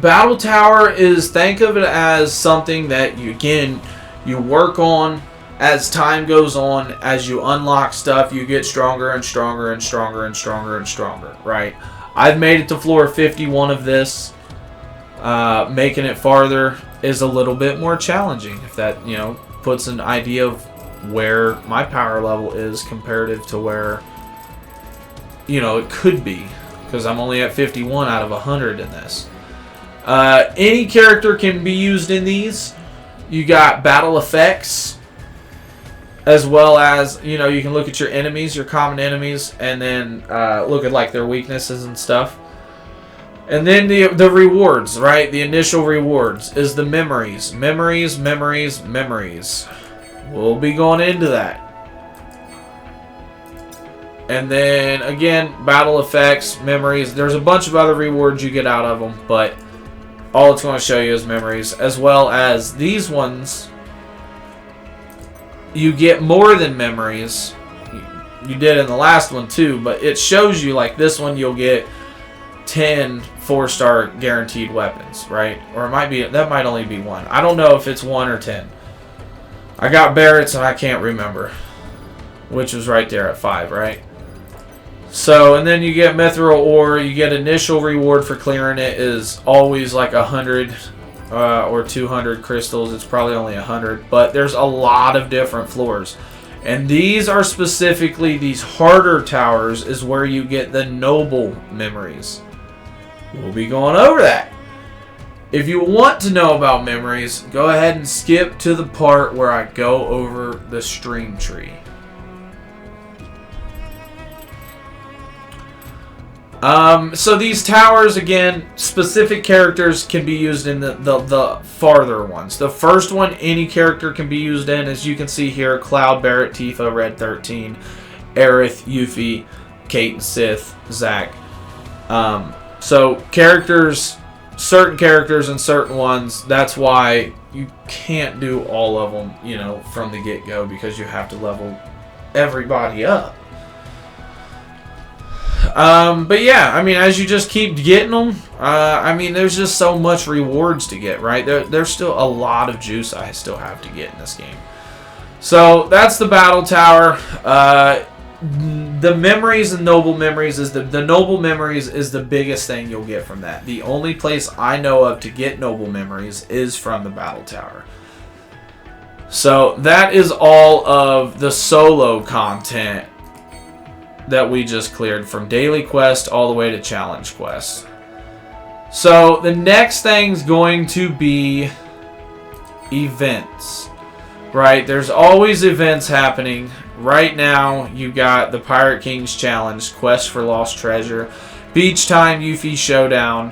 Battle Tower is, think of it as something that you work on as time goes on. As you unlock stuff, you get stronger and stronger and stronger and stronger and stronger, right? I've made it to floor 51 of this. Making it farther is a little bit more challenging, if that, puts an idea of where my power level is comparative to where, it could be. Because I'm only at 51 out of 100 in this. Any character can be used in these. You got battle effects. As well as, you can look at your enemies, your common enemies. And then look at like their weaknesses and stuff. And then the rewards, right? The initial rewards is the memories. Memories, memories, memories. We'll be going into that. And then, again, battle effects, memories. There's a bunch of other rewards you get out of them, but all it's going to show you is memories. As well as these ones, you get more than memories. You did in the last one too, but it shows you, like this one, you'll get 10 4-star guaranteed weapons, right? Or that might only be one. I don't know if it's 1 or 10. I got Barrett's and I can't remember, which was right there at 5, right? So, and then you get Mithril Ore. You get initial reward for clearing it is always like 100 or 200 crystals. It's probably only 100, but there's a lot of different floors. And these are specifically, these harder towers is where you get the noble memories. We'll be going over that. If you want to know about memories, go ahead and skip to the part where I go over the stream tree. So these towers, again, specific characters can be used in the farther ones. The first one any character can be used in, as you can see here, Cloud, Barrett, Tifa, Red 13, Aerith, Yuffie, Kate and Sith, Zack. So characters, certain characters and certain ones, that's why you can't do all of them, from the get-go, because you have to level everybody up. But yeah, I mean, as you just keep getting them, I mean, there's just so much rewards to get, right? There's still a lot of juice I still have to get in this game. So that's the battle tower. The memories and noble memories is the noble memories is the biggest thing you'll get from that. The only place I know of to get noble memories is from the battle tower. So that is all of the solo content that we just cleared, from daily quest all the way to challenge quest. So the next thing's going to be events, right? There's always events happening. Right now you got the Pirate Kings Challenge, Quest for Lost Treasure, Beach Time Yuffie Showdown,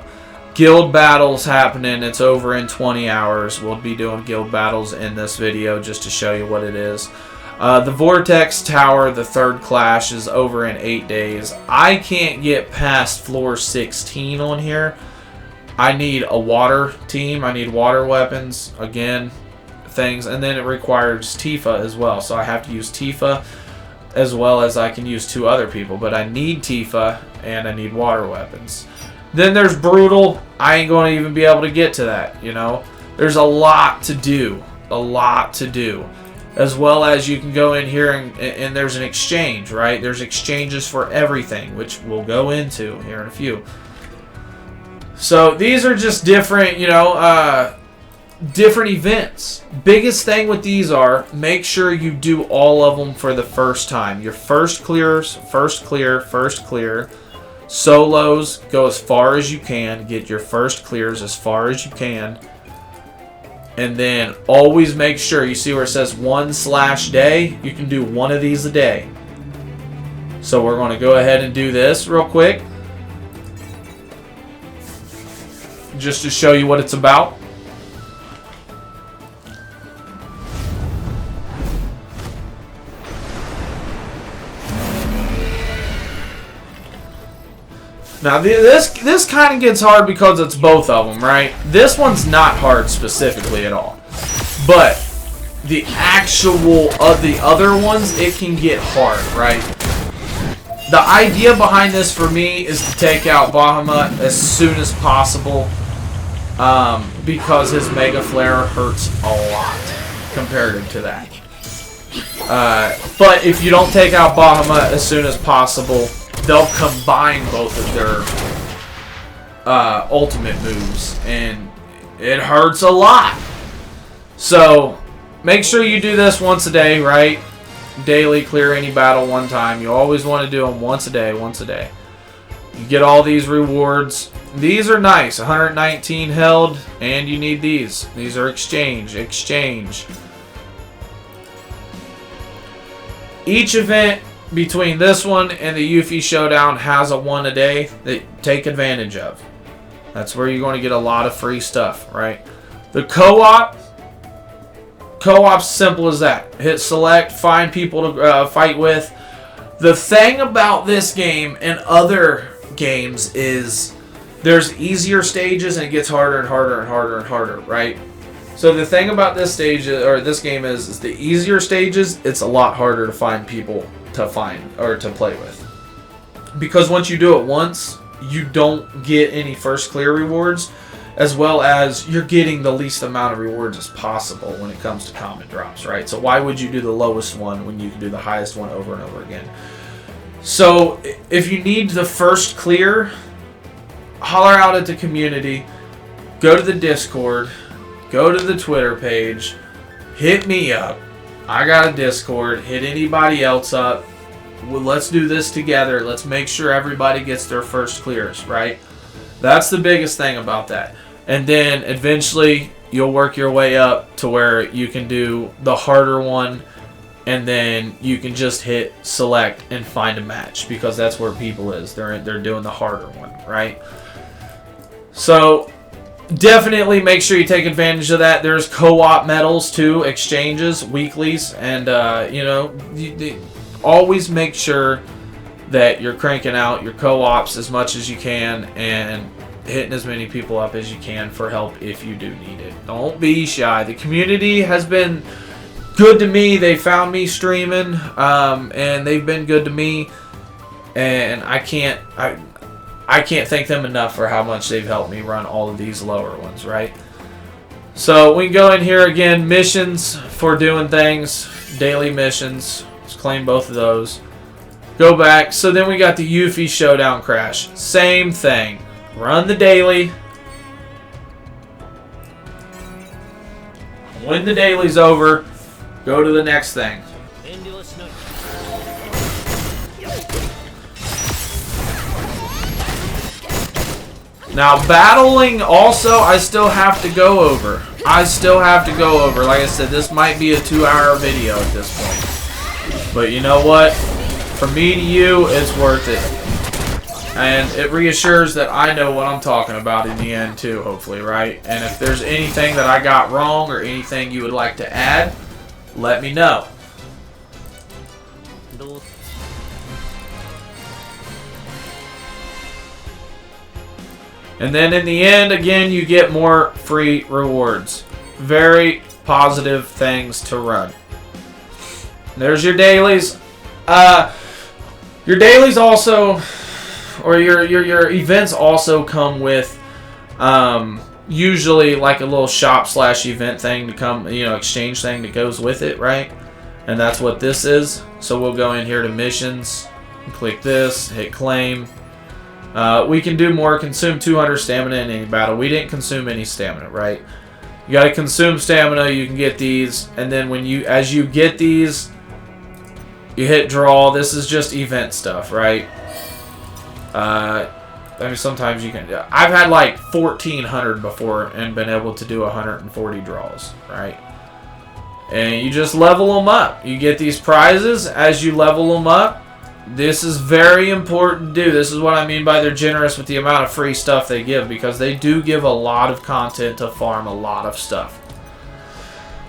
guild battles happening. It's over in 20 hours. We'll be doing guild battles in this video just to show you what it is. The Vortex Tower, the third clash, is over in 8 days. I can't get past floor 16 on here. I need a water team. I need water weapons, again, things. And then it requires Tifa as well. So I have to use Tifa as well as I can use 2 other people. But I need Tifa and I need water weapons. Then there's Brutal. I ain't going to even be able to get to that, you know. There's a lot to do. A lot to do. As well as you can go in here and there's an exchange, right? There's exchanges for everything, which we'll go into here in a few. So these are just different, you know, different events. Biggest thing with these are, make sure you do all of them for the first time. Your first clears, first clear, first clear. Solos, go as far as you can. Get your first clears as far as you can. And then always make sure, you see where it says 1/day, you can do 1 of these a day. So we're going to go ahead and do this real quick, just to show you what it's about. Now this kind of gets hard because it's both of them, right? This one's not hard specifically at all, but the actual of the other ones, it can get hard, right? The idea behind this for me is to take out Bahamut as soon as possible, because his Mega Flare hurts a lot comparative to that. But if you don't take out Bahamut as soon as possible, they'll combine both of their ultimate moves, and it hurts a lot. So make sure you do this once a day, right? Daily, clear any battle 1 time. You always want to do them once a day, once a day. You get all these rewards. These are nice. 119 held, and you need these. These are exchange. Each event between this one and the Yuffie Showdown has a 1 a day that take advantage of. That's where you're going to get a lot of free stuff, right? The co-op's simple as that. Hit select, find people to fight with. The thing about this game and other games is there's easier stages and it gets harder and harder and harder and harder, right? So the thing about this stage, or this game, is the easier stages, it's a lot harder to find people to find or to play with, because once you do it once, you don't get any first clear rewards, as well as you're getting the least amount of rewards as possible when it comes to common drops, right? So why would you do the lowest one when you can do the highest one over and over again? So if you need the first clear, holler out at the community, go to the Discord, go to the Twitter page, hit me up. I got a Discord. Hit anybody else up. Well, let's do this together. Let's make sure everybody gets their first clears, right? That's the biggest thing about that. And then eventually you'll work your way up to where you can do the harder one, and then you can just hit select and find a match, because that's where people is. They're doing the harder one, right? So definitely make sure you take advantage of that. There's co-op medals too, exchanges, weeklies, and you know, you always make sure that you're cranking out your co-ops as much as you can and hitting as many people up as you can for help if you do need it. Don't be shy. The community has been good to me. They found me streaming, and they've been good to me. And I can't thank them enough for how much they've helped me run all of these lower ones, right? So we can go in here again, missions for doing things, daily missions. Let's claim both of those. Go back. So then we got the Yuffie Showdown Crash. Same thing. Run the daily. When the daily's over, go to the next thing. Now, battling also, I still have to go over. Like I said, this might be a 2-hour video at this point. But you know what? From me to you, it's worth it. And it reassures that I know what I'm talking about in the end too, hopefully, right? And if there's anything that I got wrong or anything you would like to add, let me know. And then in the end, again, you get more free rewards. Very positive things to run. There's your dailies. Your dailies also, or your events also come with usually like a little shop/event thing to come, exchange thing that goes with it, right? And that's what this is. So we'll go in here to missions, click this, hit claim. We can do more. Consume 200 stamina in any battle. We didn't consume any stamina, right? You got to consume stamina. You can get these, and then as you get these, you hit draw. This is just event stuff, right? I mean, sometimes you can. I've had like 1,400 before and been able to do 140 draws, right? And you just level them up. You get these prizes as you level them up. This is very important to do. This is what I mean by they're generous with the amount of free stuff they give, because they do give a lot of content to farm a lot of stuff.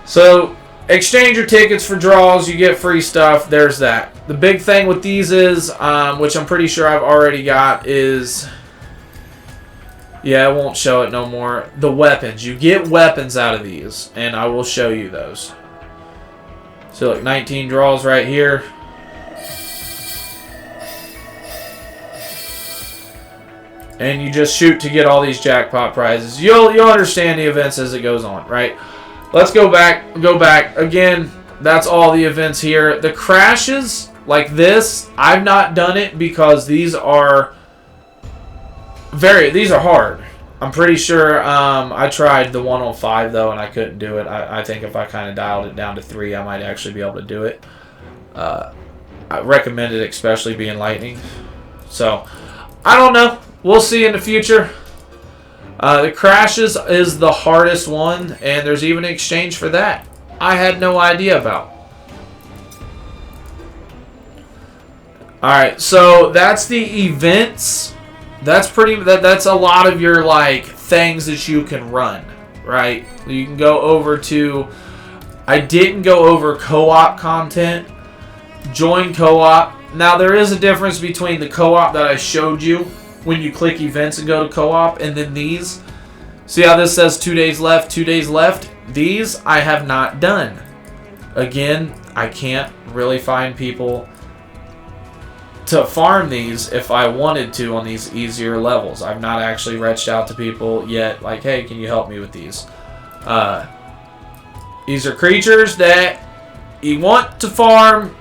So, exchange your tickets for draws, you get free stuff. There's that. The big thing with these is, which I'm pretty sure I've already got, is... Yeah, I won't show it no more. The weapons. You get weapons out of these, and I will show you those. So, look, 19 draws right here. And you just shoot to get all these jackpot prizes. You'll understand the events as it goes on, right? Let's go back. Again, that's all the events here. The crashes, like this, I've not done it because these are hard. I'm pretty sure I tried the 105 though, and I couldn't do it. I think if I kind of dialed it down to 3, I might actually be able to do it. I recommend it, especially being lightning. So, I don't know. We'll see in the future. The crashes is the hardest one, and there's even an exchange for that. I had no idea about. Alright, so that's the events. That's a lot of your like things that you can run, right? You can go over to... I didn't go over co-op content. Join co-op. Now there is a difference between the co-op that I showed you when you click events and go to co-op, and then these. See how this says 2 days left, 2 days left? These I have not done. Again, I can't really find people to farm these if I wanted to on these easier levels. I've not actually reached out to people yet, like, hey, can you help me with these? These are creatures that you want to farm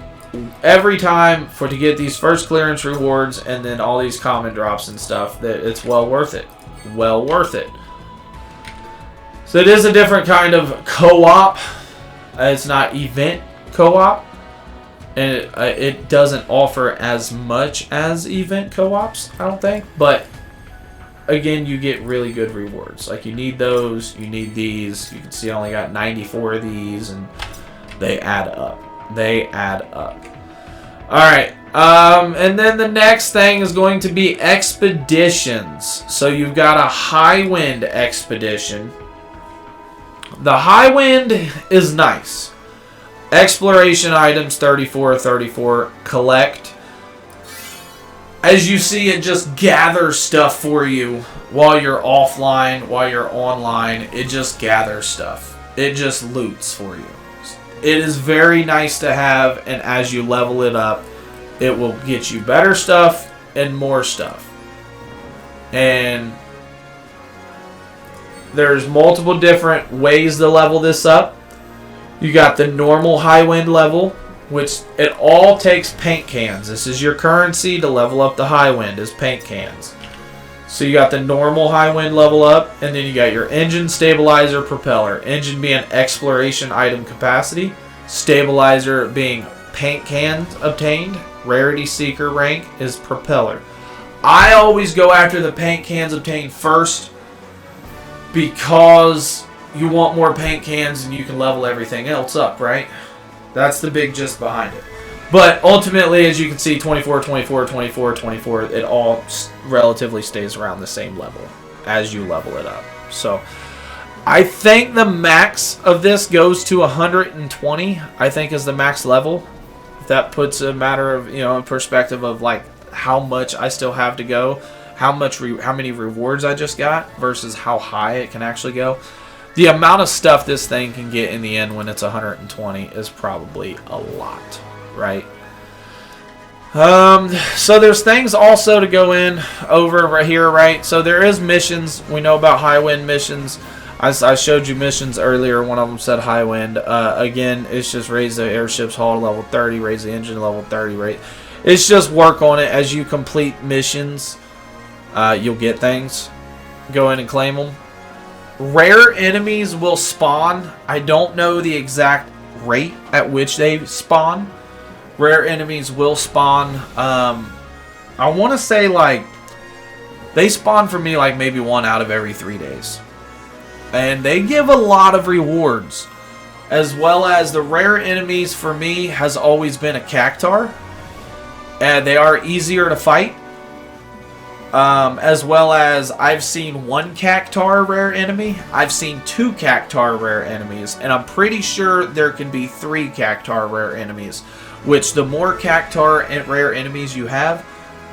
every time to get these first clearance rewards and then all these common drops and stuff. That it's well worth it. Well worth it. So it is a different kind of co-op. It's not event co-op, and it doesn't offer as much as event co-ops, I don't think. But again, you get really good rewards. Like, you need those, you need these. You can see I only got 94 of these, and they add up. They add up. Alright, and then the next thing is going to be expeditions. So you've got a Highwind expedition. The Highwind is nice. Exploration items, 34, collect. As you see, it just gathers stuff for you while you're offline, while you're online. It just gathers stuff. It just loots for you. It is very nice to have, and as you level it up, It will get you better stuff and more stuff. And there's multiple different ways to level this up. You got the normal Highwind level, which it all takes paint cans. This is your currency to level up the Highwind, is paint cans. So you got the normal Highwind level up, and then you got your engine, stabilizer, propeller. Engine being exploration item capacity, stabilizer being paint cans obtained, rarity seeker rank is propeller. I always go after the paint cans obtained first because you want more paint cans and you can level everything else up, right? That's the big gist behind it. But ultimately, as you can see, 24, 24, 24, 24, it all relatively stays around the same level as you level it up. So I think the max of this goes to 120, I think is the max level. If that puts a matter of, in perspective of like how much I still have to go, how many rewards I just got versus how high it can actually go. The amount of stuff this thing can get in the end when it's 120 is probably a lot, right? So there's things also to go in over right here, right? So there is missions. We know about Highwind missions. I showed you missions earlier. One of them said Highwind. Again, it's just raise the airship's hull to level 30, raise the engine to level 30, right? It's just work on it. As you complete missions, you'll get things. Go in and claim them. Rare enemies will spawn. I don't know the exact rate at which they spawn. Rare enemies will spawn. I want to say like they spawn for me like maybe one out of every 3 days. And they give a lot of rewards. As well as the rare enemies for me has always been a cactar. And they are easier to fight. As well as I've seen one cactar rare enemy. I've seen 2 cactar rare enemies. And I'm pretty sure there can be 3 cactar rare enemies. Which the more cactar and rare enemies you have,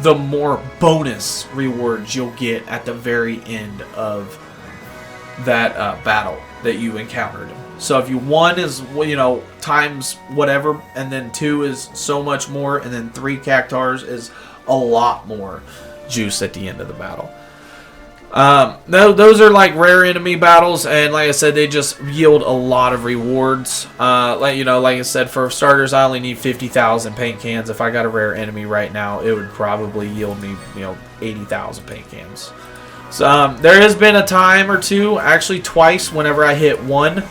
the more bonus rewards you'll get at the very end of that battle that you encountered. So if you 1 is, times whatever, and then 2 is so much more, and then 3 cactars is a lot more juice at the end of the battle. Those are like rare enemy battles, and like I said, they just yield a lot of rewards. Like I said, for starters, I only need 50,000 paint cans. If I got a rare enemy right now, it would probably yield me 80,000 paint cans. So there has been a time or two, actually twice, whenever I hit 1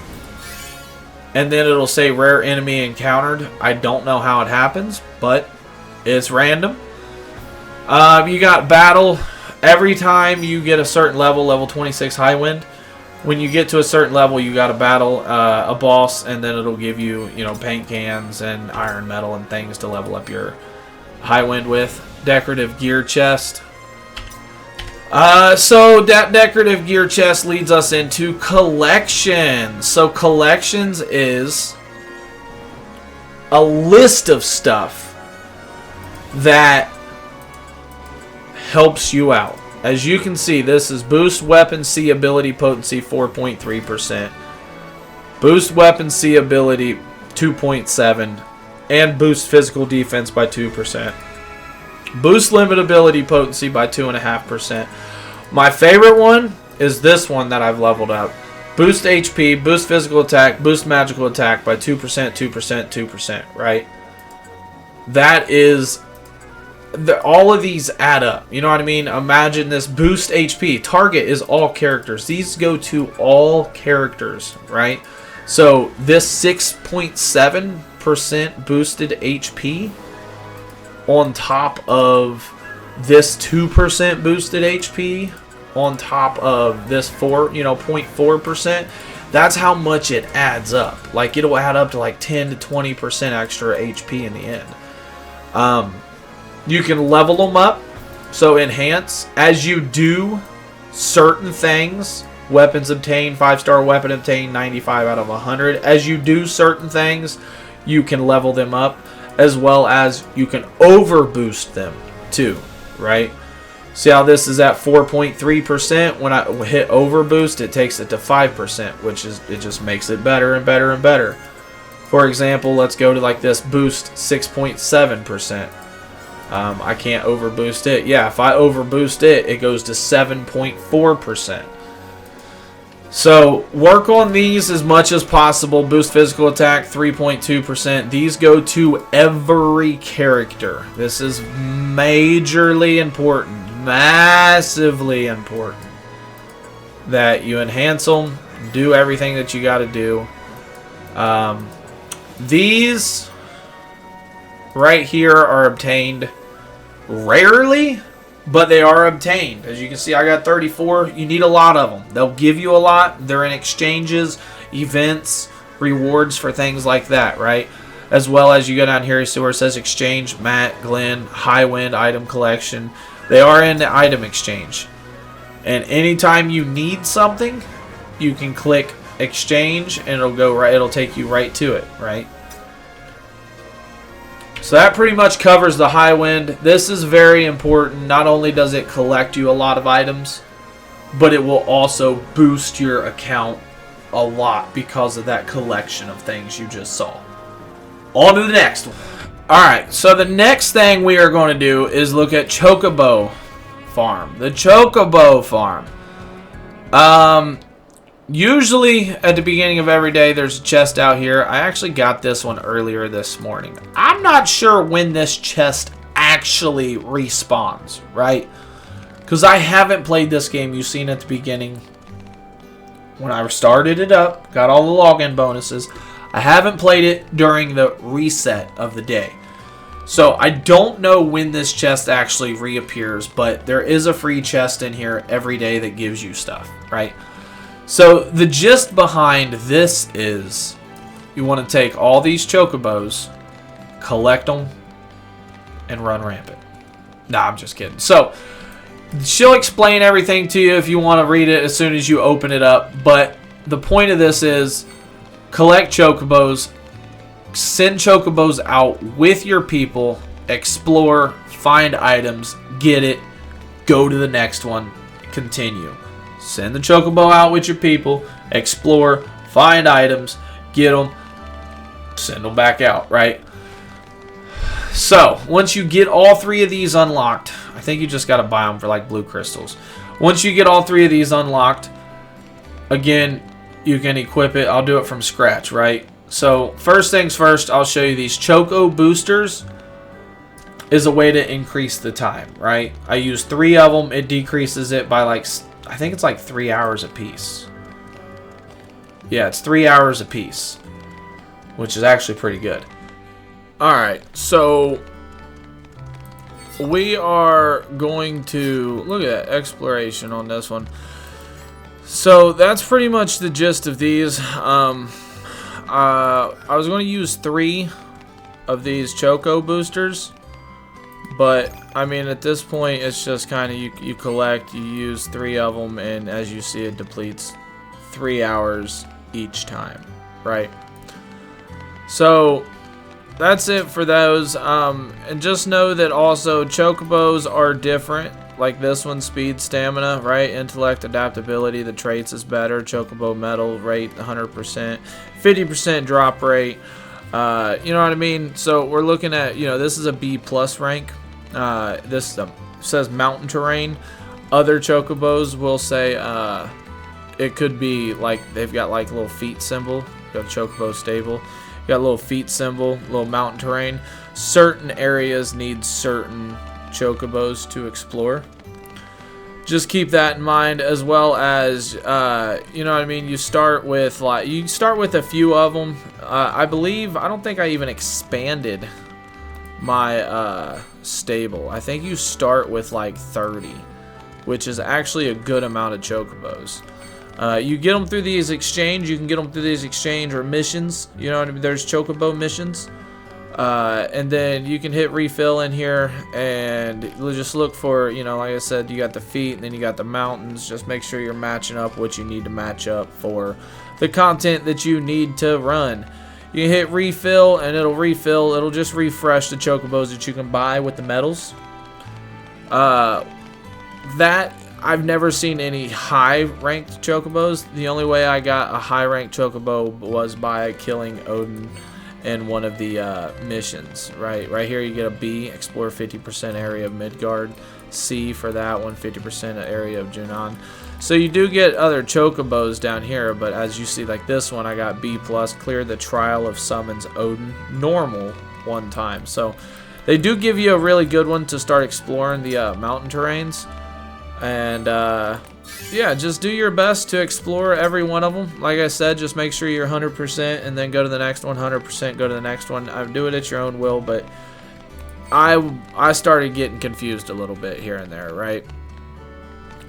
and then it'll say rare enemy encountered. I don't know how it happens, but it's random. You got battle. Every time you get a certain level 26 Highwind, when you get to a certain level, you got to battle a boss, and then it'll give you, paint cans and iron metal and things to level up your Highwind with. Decorative gear chest. So that decorative gear chest leads us into collections. So collections is a list of stuff that helps you out. As you can see, this is boost weapon C ability potency 4.3%, boost weapon C ability 2.7%, and boost physical defense by 2%. Boost limit ability potency by 2.5%. My favorite one is this one that I've leveled up. Boost HP, boost physical attack, boost magical attack by 2%, 2%, 2%, right? That is... all of these add up. You know what I mean? Imagine this boost HP. Target is all characters. These go to all characters, right? So this 6.7% boosted HP on top of this 2% boosted HP on top of this 0.4%. That's how much it adds up. Like it'll add up to like 10 to 20% extra HP in the end. You can level them up, so enhance. As you do certain things, weapons obtained, 5-star weapon obtained, 95 out of 100. As you do certain things, you can level them up, as well as you can overboost them too, right? See how this is at 4.3%? When I hit overboost, it takes it to 5%, which is, it just makes it better and better and better. For example, let's go to like this boost 6.7%. I can't overboost it. Yeah, if I overboost it, it goes to 7.4%. So work on these as much as possible. Boost physical attack 3.2%. These go to every character. This is majorly important, massively important, that you enhance them, do everything that you got to do. These right here are obtained rarely, but they are obtained. As you can see, I got 34. You need a lot of them. They'll give you a lot. They're in exchanges, events, rewards for things like that, right? As well as you go down here, you see where it says exchange, Matt, Glenn, Highwind, item collection. They are in the item exchange. And anytime you need something, you can click exchange and it'll go right, it'll take you right to it, right? So that pretty much covers the Highwind. This is very important. Not only does it collect you a lot of items, but it will also boost your account a lot because of that collection of things you just saw. On to the next one. Alright, so the next thing we are going to do is look at Chocobo Farm. The Chocobo Farm. Usually at the beginning of every day there's a chest out here. I actually got this one earlier this morning. I'm not sure when this chest actually respawns, right? Because I haven't played this game. You've seen at the beginning when I started it up, got all the login bonuses. I haven't played it during the reset of the day. So I don't know when this chest actually reappears, but there is a free chest in here every day that gives you stuff, right? So the gist behind this is you want to take all these chocobos, collect them, and run rampant. Nah, I'm just kidding. So she'll explain everything to you if you want to read it as soon as you open it up. But the point of this is collect chocobos, send chocobos out with your people, explore, find items, get it, go to the next one, continue. Send the chocobo out with your people, explore, find items, get them, send them back out, right? So, once you get all three of these unlocked, I think you just got to buy them for like blue crystals. Once you get all three of these unlocked, again, you can equip it. I'll do it from scratch, right? So, first things first, I'll show you these Choco Boosters is a way to increase the time, right? I use 3 of them. It decreases it by like, I think it's like 3 hours a piece. Yeah, it's 3 hours a piece, which is actually pretty good. Alright, so we are going to look at that exploration on this one. So that's pretty much the gist of these. I was going to use 3 of these Choco Boosters, but I mean at this point it's just kind of you collect, you use 3 of them, and as you see it depletes 3 hours each time, right? So that's it for those. And just know that also chocobos are different. Like this one, speed, stamina, right? Intellect, adaptability, the traits is better. Chocobo metal rate 100%, 50% drop rate. You know what I mean? So we're looking at, you know, this is a B+ rank. This says mountain terrain. Other chocobos will say it could be like they've got like a little feet symbol. Got chocobo stable. Got a little feet symbol, little mountain terrain. Certain areas need certain chocobos to explore. Just keep that in mind, as well as you know what I mean. You start with a few of them. I believe, I don't think I even expanded my stable. I think you start with like 30, which is actually a good amount of chocobos. You get them through these exchange. You can get them through these exchange or missions. You know what I mean? There's chocobo missions. And then you can hit refill in here and just look for, you know, like I said, you got the feet and then you got the mountains. Just make sure you're matching up what you need to match up for the content that you need to run. You can hit refill and it'll refill. It'll just refresh the chocobos that you can buy with the medals. I've never seen any high-ranked chocobos. The only way I got a high-ranked chocobo was by killing Odin in one of the missions. Right here you get a B, explore 50% area of Midgard. C for that one, 50% area of Junon. So you do get other chocobos down here, but as you see, like this one, I got B+, cleared the Trial of Summons Odin, normal, 1 time. So they do give you a really good one to start exploring the mountain terrains. And yeah, just do your best to explore every one of them. Like I said, just make sure you're 100% and then go to the next one, 100%, go to the next one. I do it at your own will, but I started getting confused a little bit here and there, right?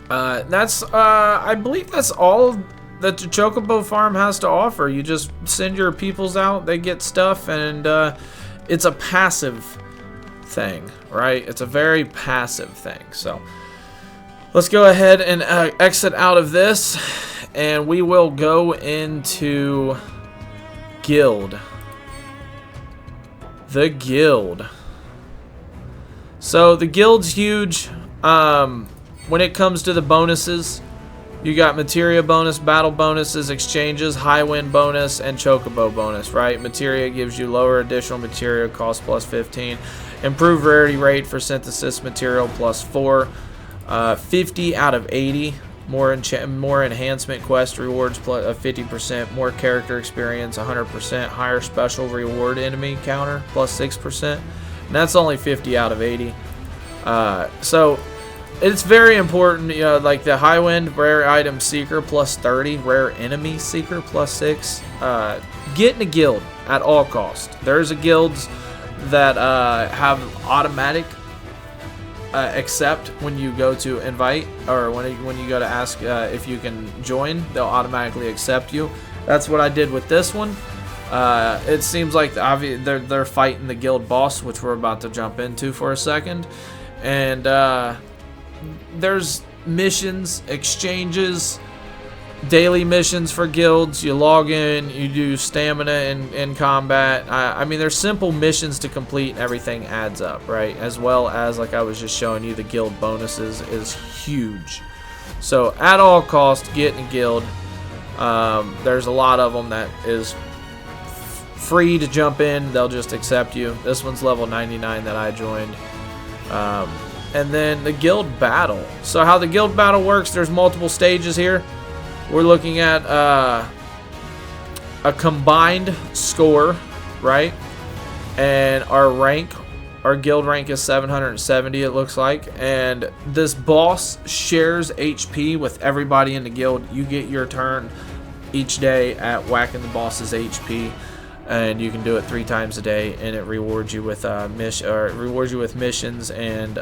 That's I believe that's all that the Chocobo Farm has to offer. You just send your peoples out, they get stuff, and it's a passive thing, right? It's a very passive thing. So let's go ahead and exit out of this, and we will go into Guild. The Guild. So the Guild's huge. When it comes to the bonuses, you got Materia bonus, battle bonuses, exchanges, Highwind bonus, and Chocobo bonus, right? Materia gives you lower additional material cost plus 15. Improved rarity rate for synthesis material plus 4. 50 out of 80. More enhancement quest rewards plus 50%. More character experience 100%. Higher special reward enemy counter plus 6%. And that's only 50 out of 80. So it's very important, you know, like the Highwind rare item seeker plus 30, rare enemy seeker plus 6. Get in a guild at all costs. There's a guilds that have automatic accept when you go to invite, or when you go to ask if you can join, they'll automatically accept you. That's what I did with this one. It seems like they're fighting the guild boss, which we're about to jump into for a second, and there's missions, exchanges, daily missions for guilds. You log in, you do stamina in combat. I mean, there's simple missions to complete, and everything adds up, right? As well as, like I was just showing you, the guild bonuses is huge. So at all costs, get in a guild. There's a lot of them that is free to jump in. They'll just accept you. This one's level 99 that I joined. And then the guild battle. So how the guild battle works, there's multiple stages here. We're looking at a combined score, right? And our guild rank is 770, it looks like. And this boss shares HP with everybody in the guild. You get your turn each day at whacking the boss's HP. And you can do it 3 times a day, and it rewards you with missions and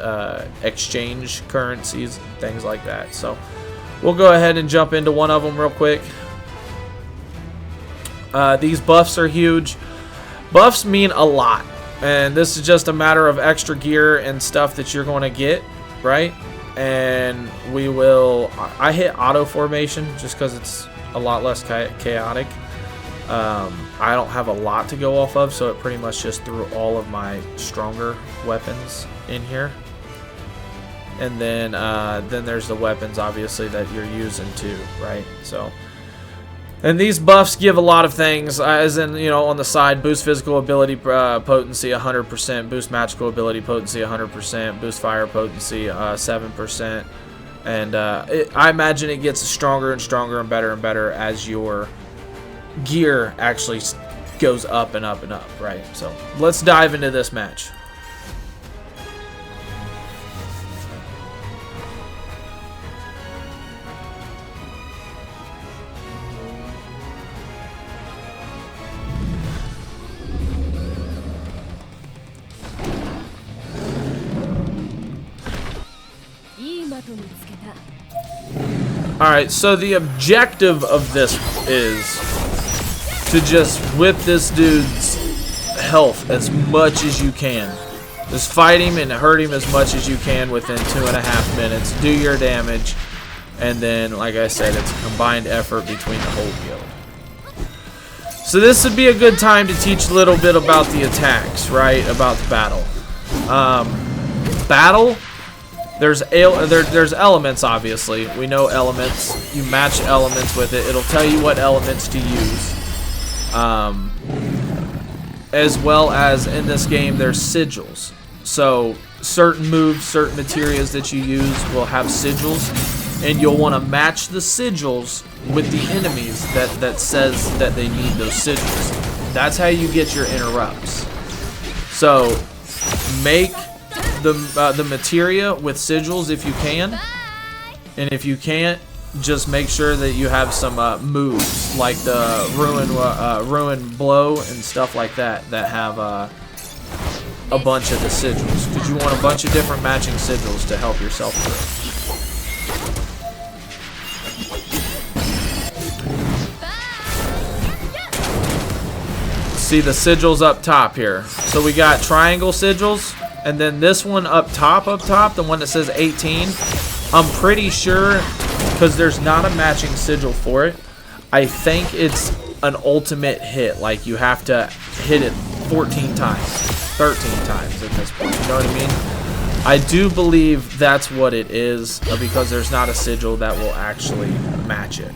exchange currencies, things like that. So we'll go ahead and jump into one of them real quick. These buffs are huge. Buffs mean a lot, and this is just a matter of extra gear and stuff that you're going to get, right? And I hit auto formation just because it's a lot less chaotic. I don't have a lot to go off of, so it pretty much just threw all of my stronger weapons in here. And then there's the weapons, obviously, that you're using too, right? So, and these buffs give a lot of things, as in, you know, on the side, boost physical ability potency 100%, boost magical ability potency 100%, boost fire potency 7%, and I imagine it gets stronger and stronger and better as your gear actually goes up and up and up, right? So let's dive into this match. Alright, so the objective of this is to just whip this dude's health as much as you can. Just fight him and hurt him as much as you can within 2.5 minutes. Do your damage. And then, like I said, it's a combined effort between the whole guild. So this would be a good time to teach a little bit about the attacks, right? About the battle. Battle, there's elements, obviously. We know elements. You match elements with it. It'll tell you what elements to use. as well as in this game there's sigils. So certain moves, certain materials that you use will have sigils, and you'll want to match the sigils with the enemies that says that they need those sigils. That's how you get your interrupts. So make the materia with sigils if you can, and if you can't, just make sure that you have some moves like the ruin blow and stuff like that have a bunch of the sigils, because you want a bunch of different matching sigils to help yourself through. See the sigils up top here. So we got triangle sigils, and then this one up top, the one that says 18. I'm pretty sure, because there's not a matching sigil for it, I think it's an ultimate hit. Like you have to hit it 14 times, 13 times at this point. You know what I mean? I do believe that's what it is, because there's not a sigil that will actually match it.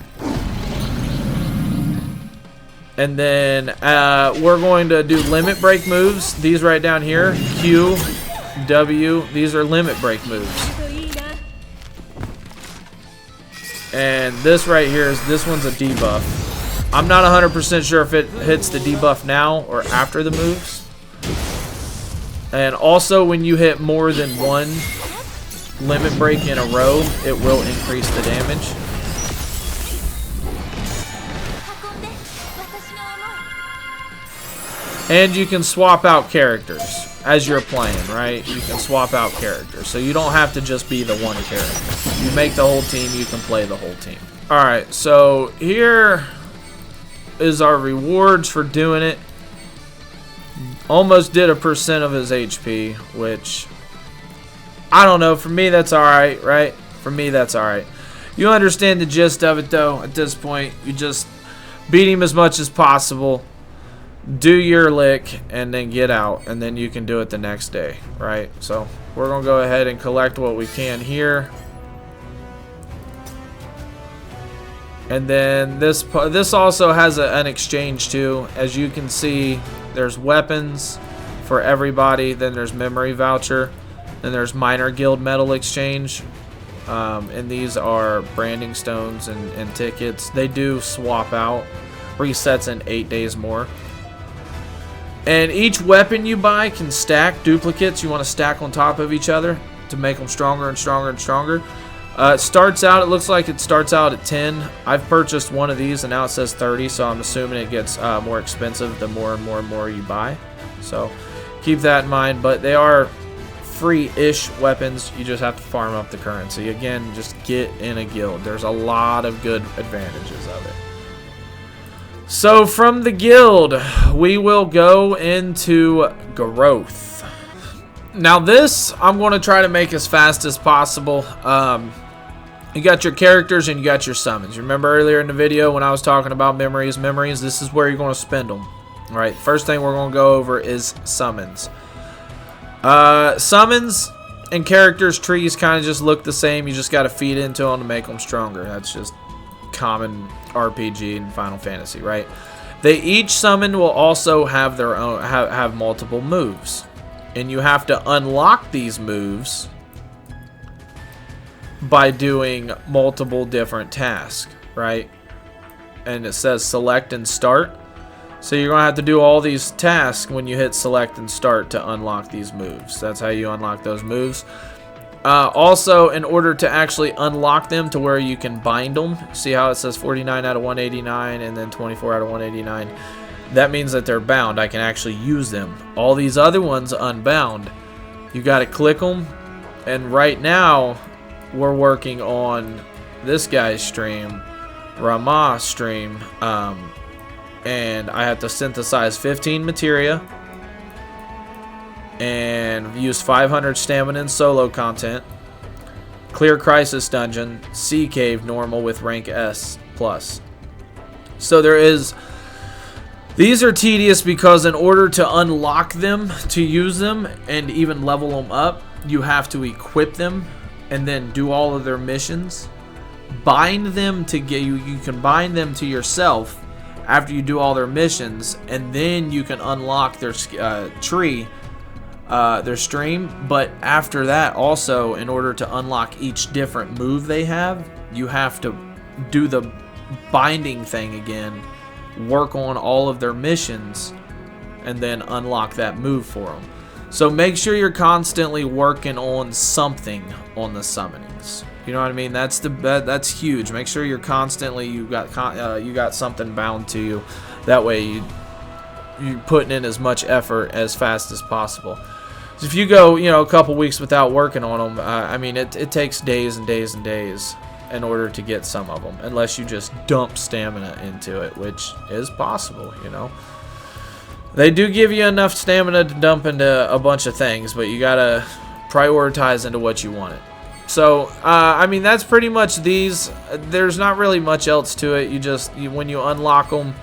And then we're going to do limit break moves. These right down here, Q, W, these are limit break moves. And this right here this one's a debuff. I'm not 100% sure if it hits the debuff now or after the moves. And also when you hit more than one limit break in a row, it will increase the damage. And you can swap out characters as you're playing, right? You can swap out characters. So you don't have to just be the one character. You make the whole team, you can play the whole team. Alright, so here is our rewards for doing it. Almost did 1% of his HP, which, I don't know, for me that's alright, right? For me that's alright. You understand the gist of it though. At this point, you just beat him as much as possible. Do your lick and then get out, and then you can do it the next day, right? So we're gonna go ahead and collect what we can here, and then this also has an exchange too. As you can see, there's weapons for everybody, then there's memory voucher, then there's minor guild medal exchange, and these are branding stones and tickets. They do swap out, resets in 8 days more. And each weapon you buy can stack duplicates. You want to stack on top of each other to make them stronger and stronger and stronger. It looks like it starts out at 10. I've purchased one of these and now it says 30, so I'm assuming it gets more expensive the more and more you buy. So keep that in mind, but they are free-ish weapons. You just have to farm up the currency. Again, just get in a guild. There's a lot of good advantages of it. So from the guild, we will go into growth. Now this, I'm going to try to make as fast as possible. You got your characters and you got your summons. Remember earlier in the video when I was talking about memories, this is where you're going to spend them. All right, first thing we're going to go over is summons. Summons and characters trees kind of just look the same. You just got to feed into them to make them stronger. That's just common RPG and Final Fantasy, right? They each summon will also have their own have multiple moves, and you have to unlock these moves by doing multiple different tasks, right? And it says select and start, so you're gonna have to do all these tasks when you hit select and start to unlock these moves. That's how you unlock those moves. Also, in order to actually unlock them to where you can bind them, see how it says 49 out of 189 and then 24 out of 189? That means that they're bound. I can actually use them. All these other ones unbound. You got to click them, and right now we're working on this guy's stream, Rama's stream, and I have to synthesize 15 materia and use 500 stamina in solo content, clear crisis dungeon, sea cave normal with rank S+. So these are tedious because in order to unlock them, to use them, and even level them up, you have to equip them and then do all of their missions. Bind them to get you can bind them to yourself, after you do all their missions, and then you can unlock their tree, their stream. But after that, also, in order to unlock each different move they have, you have to do the binding thing again, work on all of their missions, and then unlock that move for them. So make sure you're constantly working on something on the summonings. You know what I mean? That's huge. Make sure you're constantly you got something bound to you. That way you're putting in as much effort as fast as possible. So if you go, a couple weeks without working on them, I mean, it takes days and days and days in order to get some of them, unless you just dump stamina into it, which is possible, They do give you enough stamina to dump into a bunch of things, but you gotta prioritize into what you want it. So, I mean, that's pretty much these. There's not really much else to it. When you unlock them,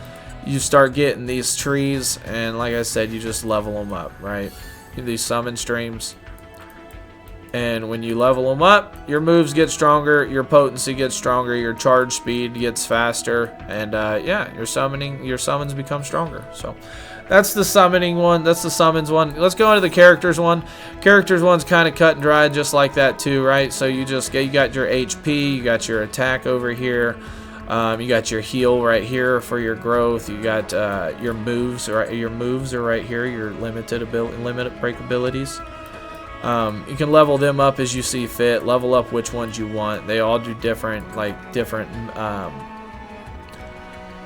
you start getting these trees, and like I said, you just level them up, right? These summon streams. And when you level them up, your moves get stronger, your potency gets stronger, your charge speed gets faster, and yeah, your summons become stronger. So that's the summoning one. That's the summons one. Let's go into the characters one. Characters one's kind of cut and dry, just like that too, right? So you got your HP, you got your attack over here, you got your heal right here for your growth. You got your moves, right? Your moves are right here. Your limited break abilities. You can level them up as you see fit. Level up which ones you want. They all do different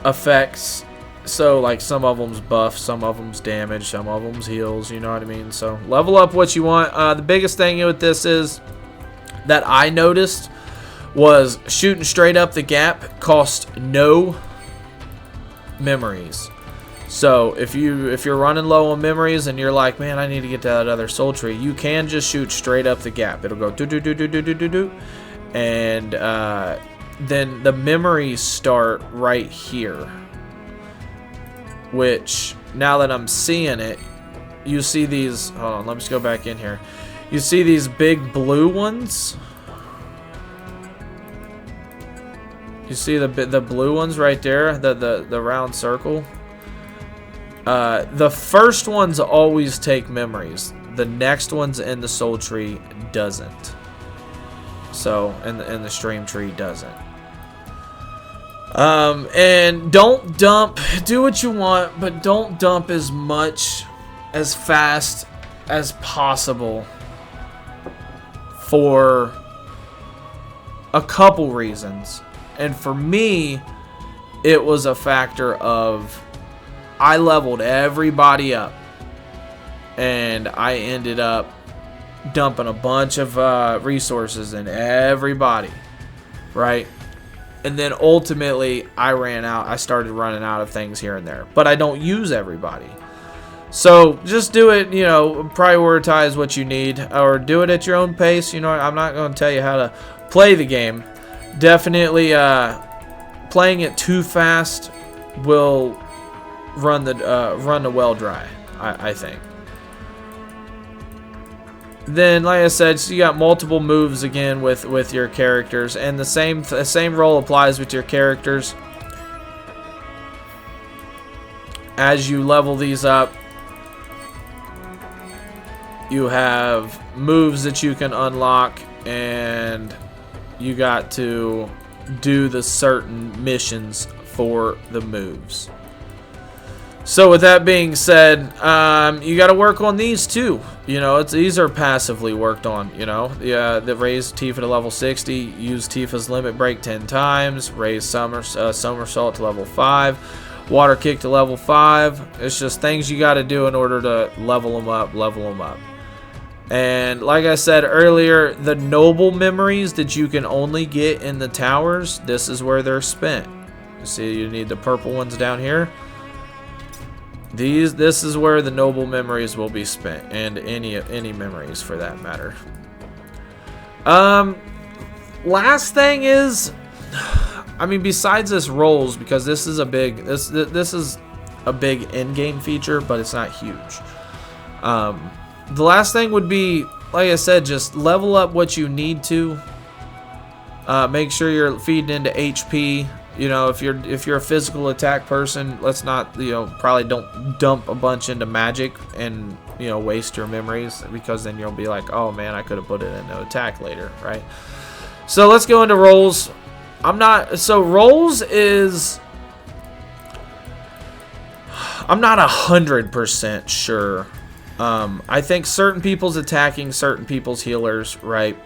effects. So like some of them's buff, some of them's damage, some of them's heals. You know what I mean? So level up what you want. The biggest thing with this is that I noticed was shooting straight up the gap cost no memories. So if you're running low on memories and you're like, man, I need to get to that other soul tree, you can just shoot straight up the gap. It'll go do do do do do do do do, and then the memories start right here. Which now that I'm seeing it, you see these. Hold on, let me just go back in here. You see these big blue ones. You see the blue ones right there, the round circle. The first ones always take memories. The next ones in the soul tree doesn't. So, and the stream tree doesn't. And don't dump. Do what you want, but don't dump as much, as fast as possible. For a couple reasons. And for me, it was a factor of I leveled everybody up, and I ended up dumping a bunch of resources in everybody, right? And then ultimately I started running out of things here and there, but I don't use everybody. So just do it, prioritize what you need, or do it at your own pace. I'm not going to tell you how to play the game. Definitely playing it too fast will run the well dry, I think. Then, like I said, so you got multiple moves again with your characters, and the same role applies with your characters. As you level these up, you have moves that you can unlock, and you got to do the certain missions for the moves. So with that being said, you got to work on these too. These are passively worked on. The raise Tifa to level 60, use Tifa's limit break 10 times, raise somersault to level 5, water kick to level 5. It's just things you got to do in order to level them up. And like I said earlier, the noble memories that you can only get in the towers, this is where they're spent. You see, you need the purple ones down here. This is where the noble memories will be spent, and any memories for that matter. Last thing is, I mean, besides this rolls, because this is a big end game feature, but it's not huge. The last thing would be, like I said, just level up what you need to. Make sure you're feeding into HP You know, if you're a physical attack person, let's not, you know, probably don't dump a bunch into magic and, you know, waste your memories, because then you'll be like, oh man, I could have put it into attack later, right? So let's go into rolls. Rolls is, I'm not 100% sure. I think certain people's attacking, certain people's healers, right?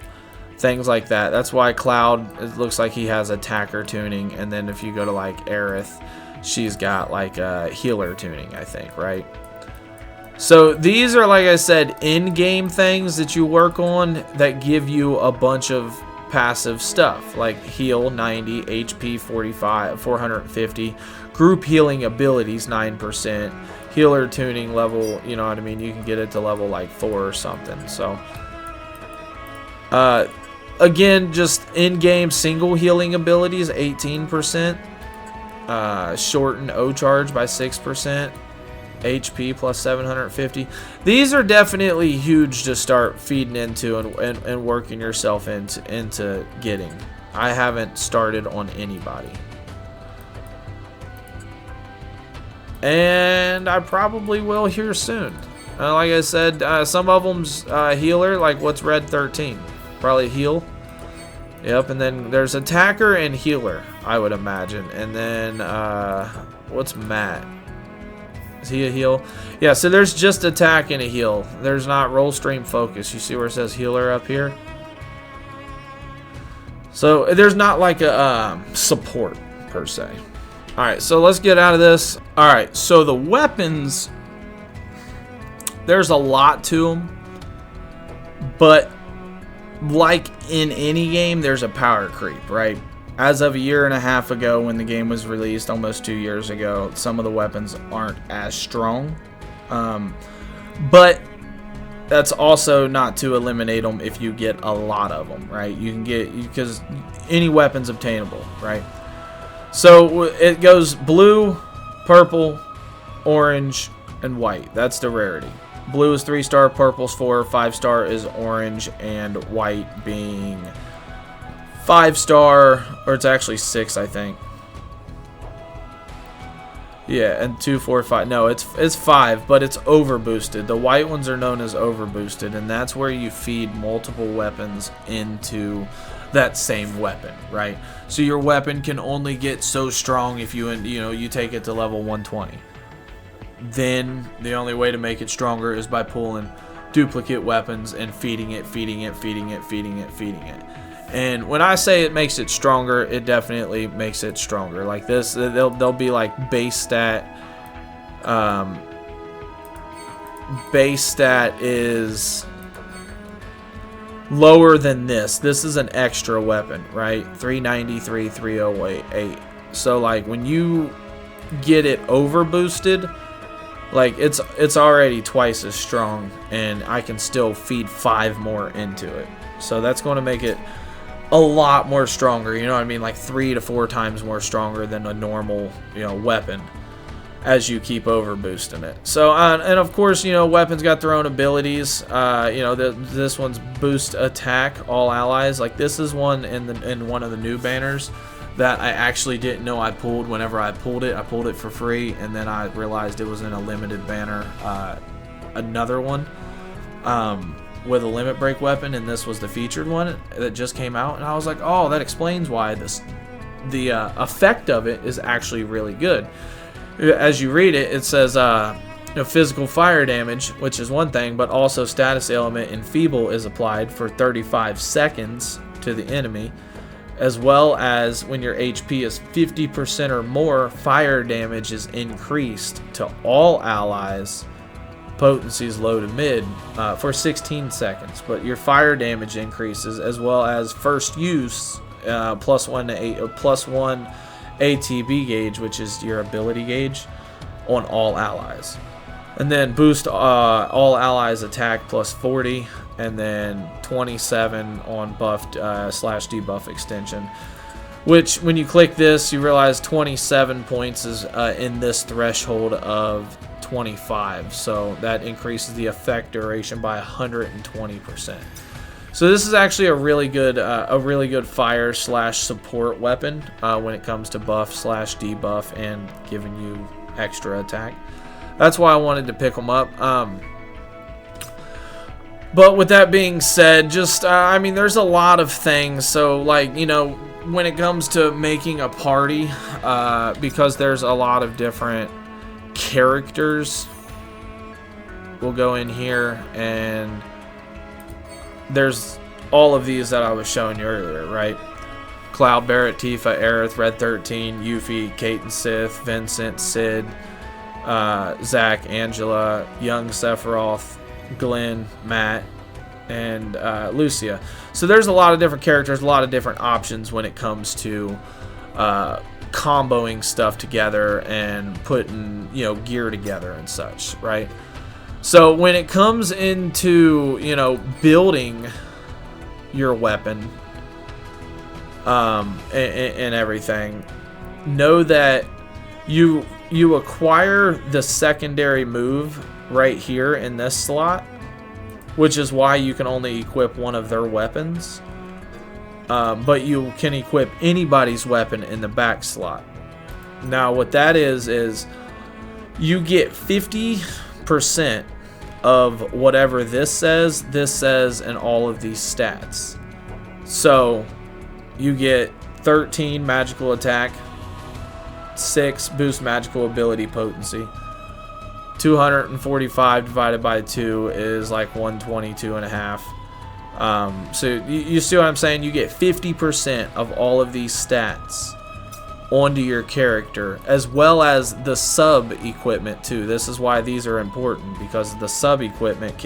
Things like that. That's why Cloud, it looks like he has attacker tuning, and then if you go to like Aerith, she's got like a healer tuning, I think, right? So these are, like I said, in-game things that you work on that give you a bunch of passive stuff, like heal 90, HP 45, 450, group healing abilities 9%, healer tuning level, you know what I mean, you can get it to level like 4 or something. So again, just in-game single healing abilities 18%, shorten O charge by 6%, HP plus 750. These are definitely huge to start feeding into and working yourself into getting. I haven't started on anybody, and I probably will here soon. Like I said, some of them's healer, like what's red 13, probably heal. Yep, and then there's attacker and healer, I would imagine. And then what's Matt? Is he a heal? Yeah, so there's just attack and a heal. There's not roll stream focus. You see where it says healer up here? So there's not like a support per se. Alright, so let's get out of this. Alright, so the weapons, there's a lot to them, but like in any game, there's a power creep, right? As of a year and a half ago, when the game was released, almost 2 years ago, some of the weapons aren't as strong. But that's also not to eliminate them if you get a lot of them, right? You can get, because any weapon's obtainable, right? So it goes blue, purple, orange, and white. That's the rarity. Blue is 3-star, purple's 4, 5-star is orange, and white being 5-star, or it's actually 6, I think. Yeah, and 2, 4, 5. No, it's 5, but it's over boosted. The white ones are known as over boosted, and that's where you feed multiple weapons into that same weapon, right? So your weapon can only get so strong if you take it to level 120. Then the only way to make it stronger is by pulling duplicate weapons and feeding it. And when I say it makes it stronger, it definitely makes it stronger. Like this, they'll be like base stat. Base stat is lower than this. This is an extra weapon, right? 393, 308. So like when you get it over boosted, like it's already twice as strong, and I can still feed 5 more into it. So that's going to make it a lot more stronger, you know what I mean? Like 3 to 4 times more stronger than a normal, weapon as you keep over boosting it. So and of course, weapons got their own abilities. This one's boost attack all allies. Like this is one in one of the new banners that I actually didn't know I pulled. Whenever I pulled it for free, and then I realized it was in a limited banner, another one with a limit break weapon, and this was the featured one that just came out, and I was like, oh, that explains why the effect of it is actually really good. As you read it, it says physical fire damage, which is one thing, but also status element enfeeble is applied for 35 seconds to the enemy, as well as when your HP is 50% or more, fire damage is increased to all allies, potencies low to mid, for 16 seconds. But your fire damage increases, as well as first use +1 ATB gauge, which is your ability gauge, on all allies. And then boost all allies attack +40, and then 27 on buffed / debuff extension. Which, when you click this, you realize 27 points is in this threshold of 25. So that increases the effect duration by 120%. So this is actually a really good fire slash support weapon when it comes to buff slash debuff and giving you extra attack. That's why I wanted to pick them up. But with that being said, just I mean, there's a lot of things. So like, you know, when it comes to making a party, because there's a lot of different characters, we'll go in here and there's all of these that I was showing you earlier, right? Cloud, Barrett, Tifa, Aerith, Red 13, Yuffie, Kate and Sith, Vincent, Sid, Zack, Angela, Young Sephiroth, Glenn, Matt, and Lucia. So there's a lot of different characters, a lot of different options when it comes to comboing stuff together and putting, you know, gear together and such, right? So when it comes into, you know, building your weapon and everything, know that you acquire the secondary move right here in this slot, which is why you can only equip one of their weapons, but you can equip anybody's weapon in the back slot. Now what that is you get 50% of whatever this says, and all of these stats. So you get 13 magical attack, 6 boost magical ability potency, 245 divided by 2 is like 122 and a half. So you see what I'm saying? You get 50% of all of these stats onto your character, as well as the sub equipment too. This is why these are important, because the sub equipment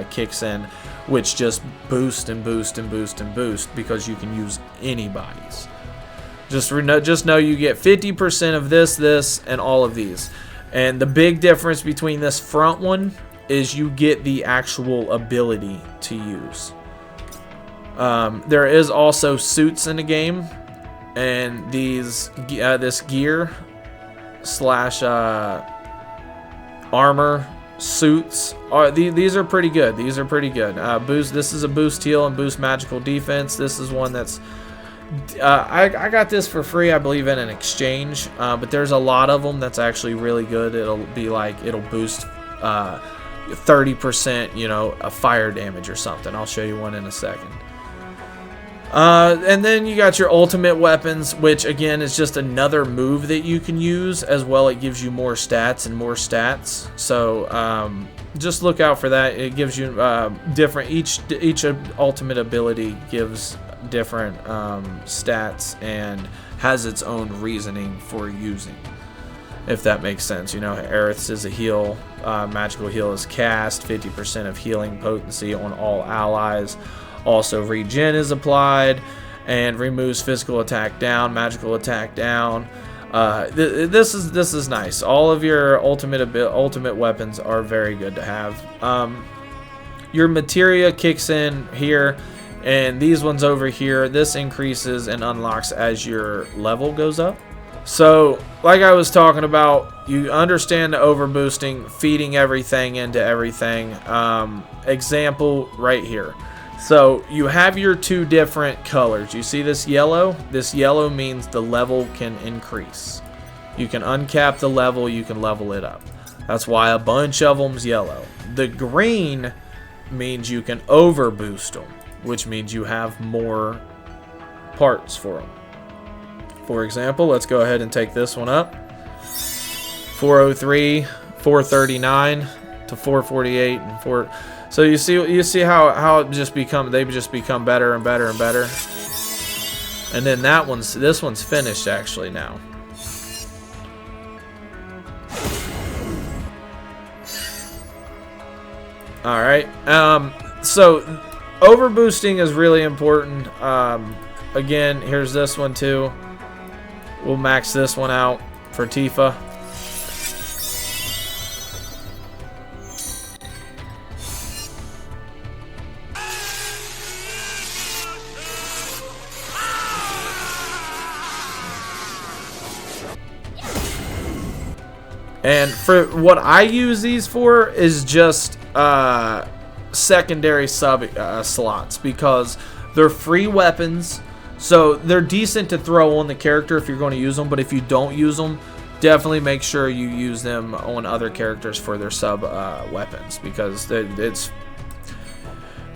kicks in, which just boost and boost and boost and boost, because you can use anybody's. Just know you get 50% of this, and all of these. And the big difference between this front one is you get the actual ability to use. There is also suits in the game, and these this gear slash armor suits are these are pretty good. These are pretty good. Boost. This is a boost heal and boost magical defense. This is one that's I got this for free, I believe, in an exchange, but there's a lot of them that's actually really good. It'll be like, it'll boost 30%, you know, a fire damage or something. I'll show you one in a second. And then you got your ultimate weapons, which again is just another move that you can use as well. It gives you more stats and more stats. So just look out for that. It gives you different, each ultimate ability gives different stats and has its own reasoning for using, if that makes sense. You know, Aerith's is a heal, magical heal is cast, 50% of healing potency on all allies. Also regen is applied and removes physical attack down, magical attack down. This is nice. All of your ultimate weapons are very good to have. Your materia kicks in here, and these ones over here, this increases and unlocks as your level goes up. So like I was talking about, you understand the overboosting, feeding everything into everything. Example right here. So you have your two different colors. You see this yellow? This yellow means the level can increase. You can uncap the level, you can level it up. That's why a bunch of them's yellow. The green means you can overboost them, which means you have more parts for them. For example, let's go ahead and take this one up. 403, 439 to 448 and 4. So you see how it just they just become better and better and better. And then this one's finished actually now. All right. So overboosting is really important. Again, here's this one too. We'll max this one out for Tifa. And for what I use these for is just secondary sub slots because they're free weapons. So they're decent to throw on the character if you're going to use them, but if you don't use them, definitely make sure you use them on other characters for their sub weapons, because it's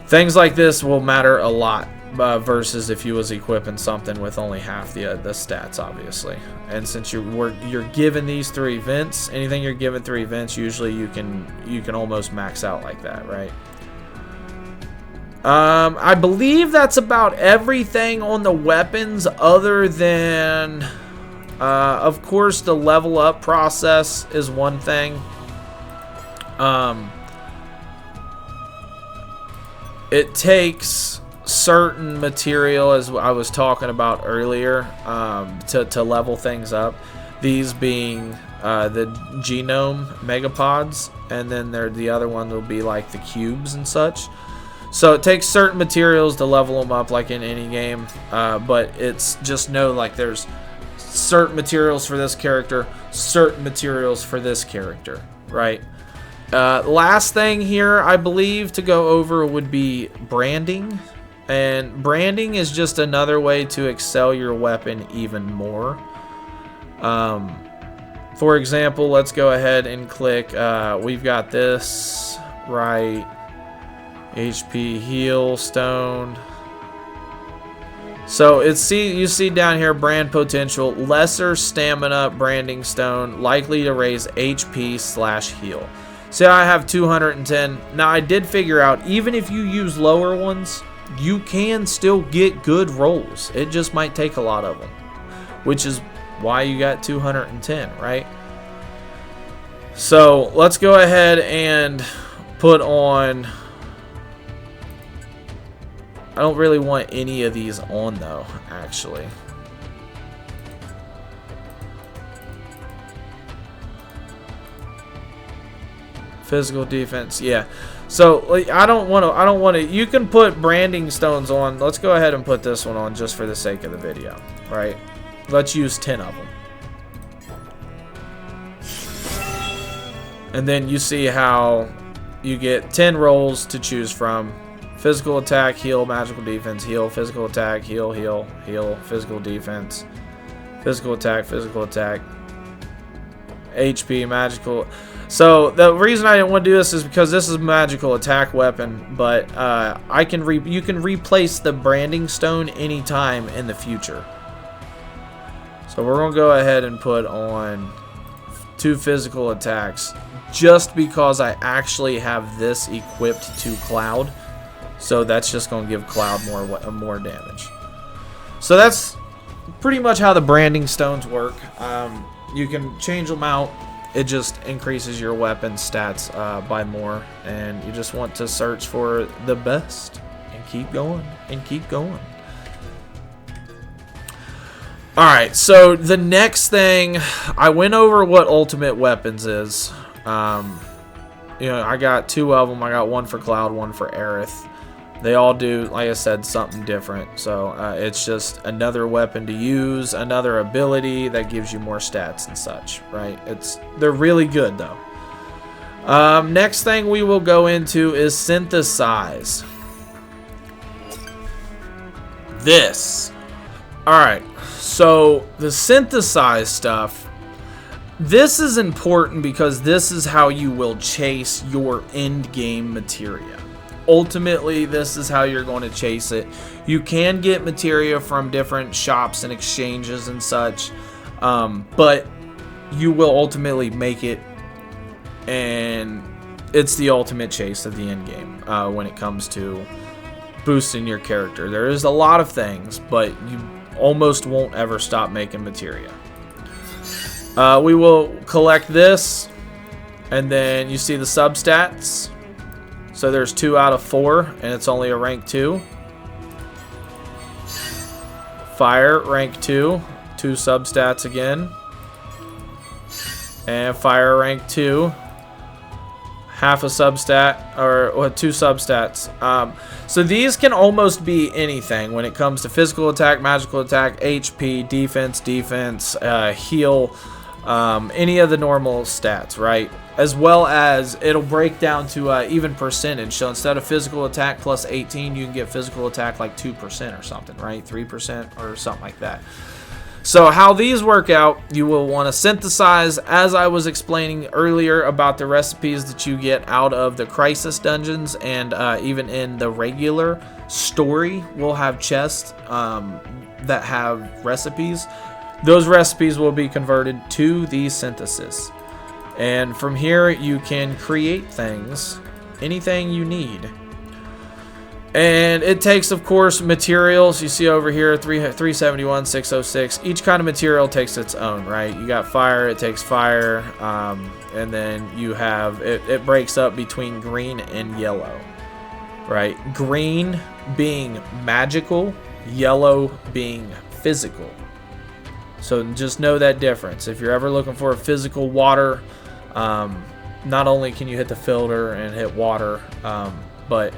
things like this will matter a lot versus if you was equipping something with only half the stats, obviously. And since you're given these 3 events, anything you're given 3 events, usually you can almost max out like that, right? I believe that's about everything on the weapons, other than, of course, the level up process is one thing. It takes certain material, as I was talking about earlier, to level things up. These being the genome megapods, and then the other one will be like the cubes and such. So it takes certain materials to level them up, like in any game, but it's just know like there's certain materials for this character, certain materials for this character, right? Last thing here, I believe, to go over would be branding. And branding is just another way to excel your weapon even more. For example, let's go ahead and click, we've got this, right? HP heal stone. So you see down here, brand potential, lesser stamina branding stone, likely to raise HP/heal. See, I have 210. Now I did figure out, even if you use lower ones, you can still get good rolls. It just might take a lot of them, which is why you got 210, right? So let's go ahead and put on. I don't really want any of these on though, actually. Physical defense, yeah. So I don't want to. You can put branding stones on. Let's go ahead and put this one on just for the sake of the video, right? Let's use 10 of them. And then you see how you get 10 rolls to choose from. Physical attack, heal, magical defense, heal, physical attack, heal, heal, heal, physical defense, physical attack, HP, magical. So the reason I didn't want to do this is because this is a magical attack weapon, but you can replace the branding stone anytime in the future. So we're gonna go ahead and put on 2 physical attacks just because I actually have this equipped to Cloud. So that's just going to give Cloud more damage. So that's pretty much how the branding stones work. You can change them out. It just increases your weapon stats by more. And you just want to search for the best. And keep going. And keep going. Alright, so the next thing, I went over what ultimate weapons is. You know, I got 2 of them. I got one for Cloud, one for Aerith. They all do, like I said, something different. So it's just another weapon to use, another ability that gives you more stats and such, right? They're really good though. Next thing we will go into is synthesize. This. Alright, so the synthesize stuff, this is important because this is how you will chase your end game materia. Ultimately, this is how you're going to chase it. You can get materia from different shops and exchanges and such, but you will ultimately make it, and it's the ultimate chase of the end game when it comes to boosting your character. There is a lot of things, but you almost won't ever stop making materia. We will collect this, and then you see the substats. So there's 2 out of 4, and it's only a rank 2. Fire, rank 2. 2 substats again. And fire, rank 2. Half a substat, or 2 substats. So these can almost be anything when it comes to physical attack, magical attack, HP, defense, heal, any of the normal stats, right? as well as it'll break down to even percentage. So instead of physical attack plus 18, you can get physical attack like 2% or something, right? 3% or something like that. So how these work out, you will want to synthesize, as I was explaining earlier about the recipes that you get out of the crisis dungeons, and even in the regular story, we'll have chests that have recipes. Those recipes will be converted to the synthesis. And from here, you can create things, anything you need. And it takes, of course, materials. You see over here, 371, 606. Each kind of material takes its own, right? You got fire, it takes fire. And then you have, it breaks up between green and yellow, right? Green being magical, yellow being physical. So just know that difference. If you're ever looking for a physical water, not only can you hit the filter and hit water, but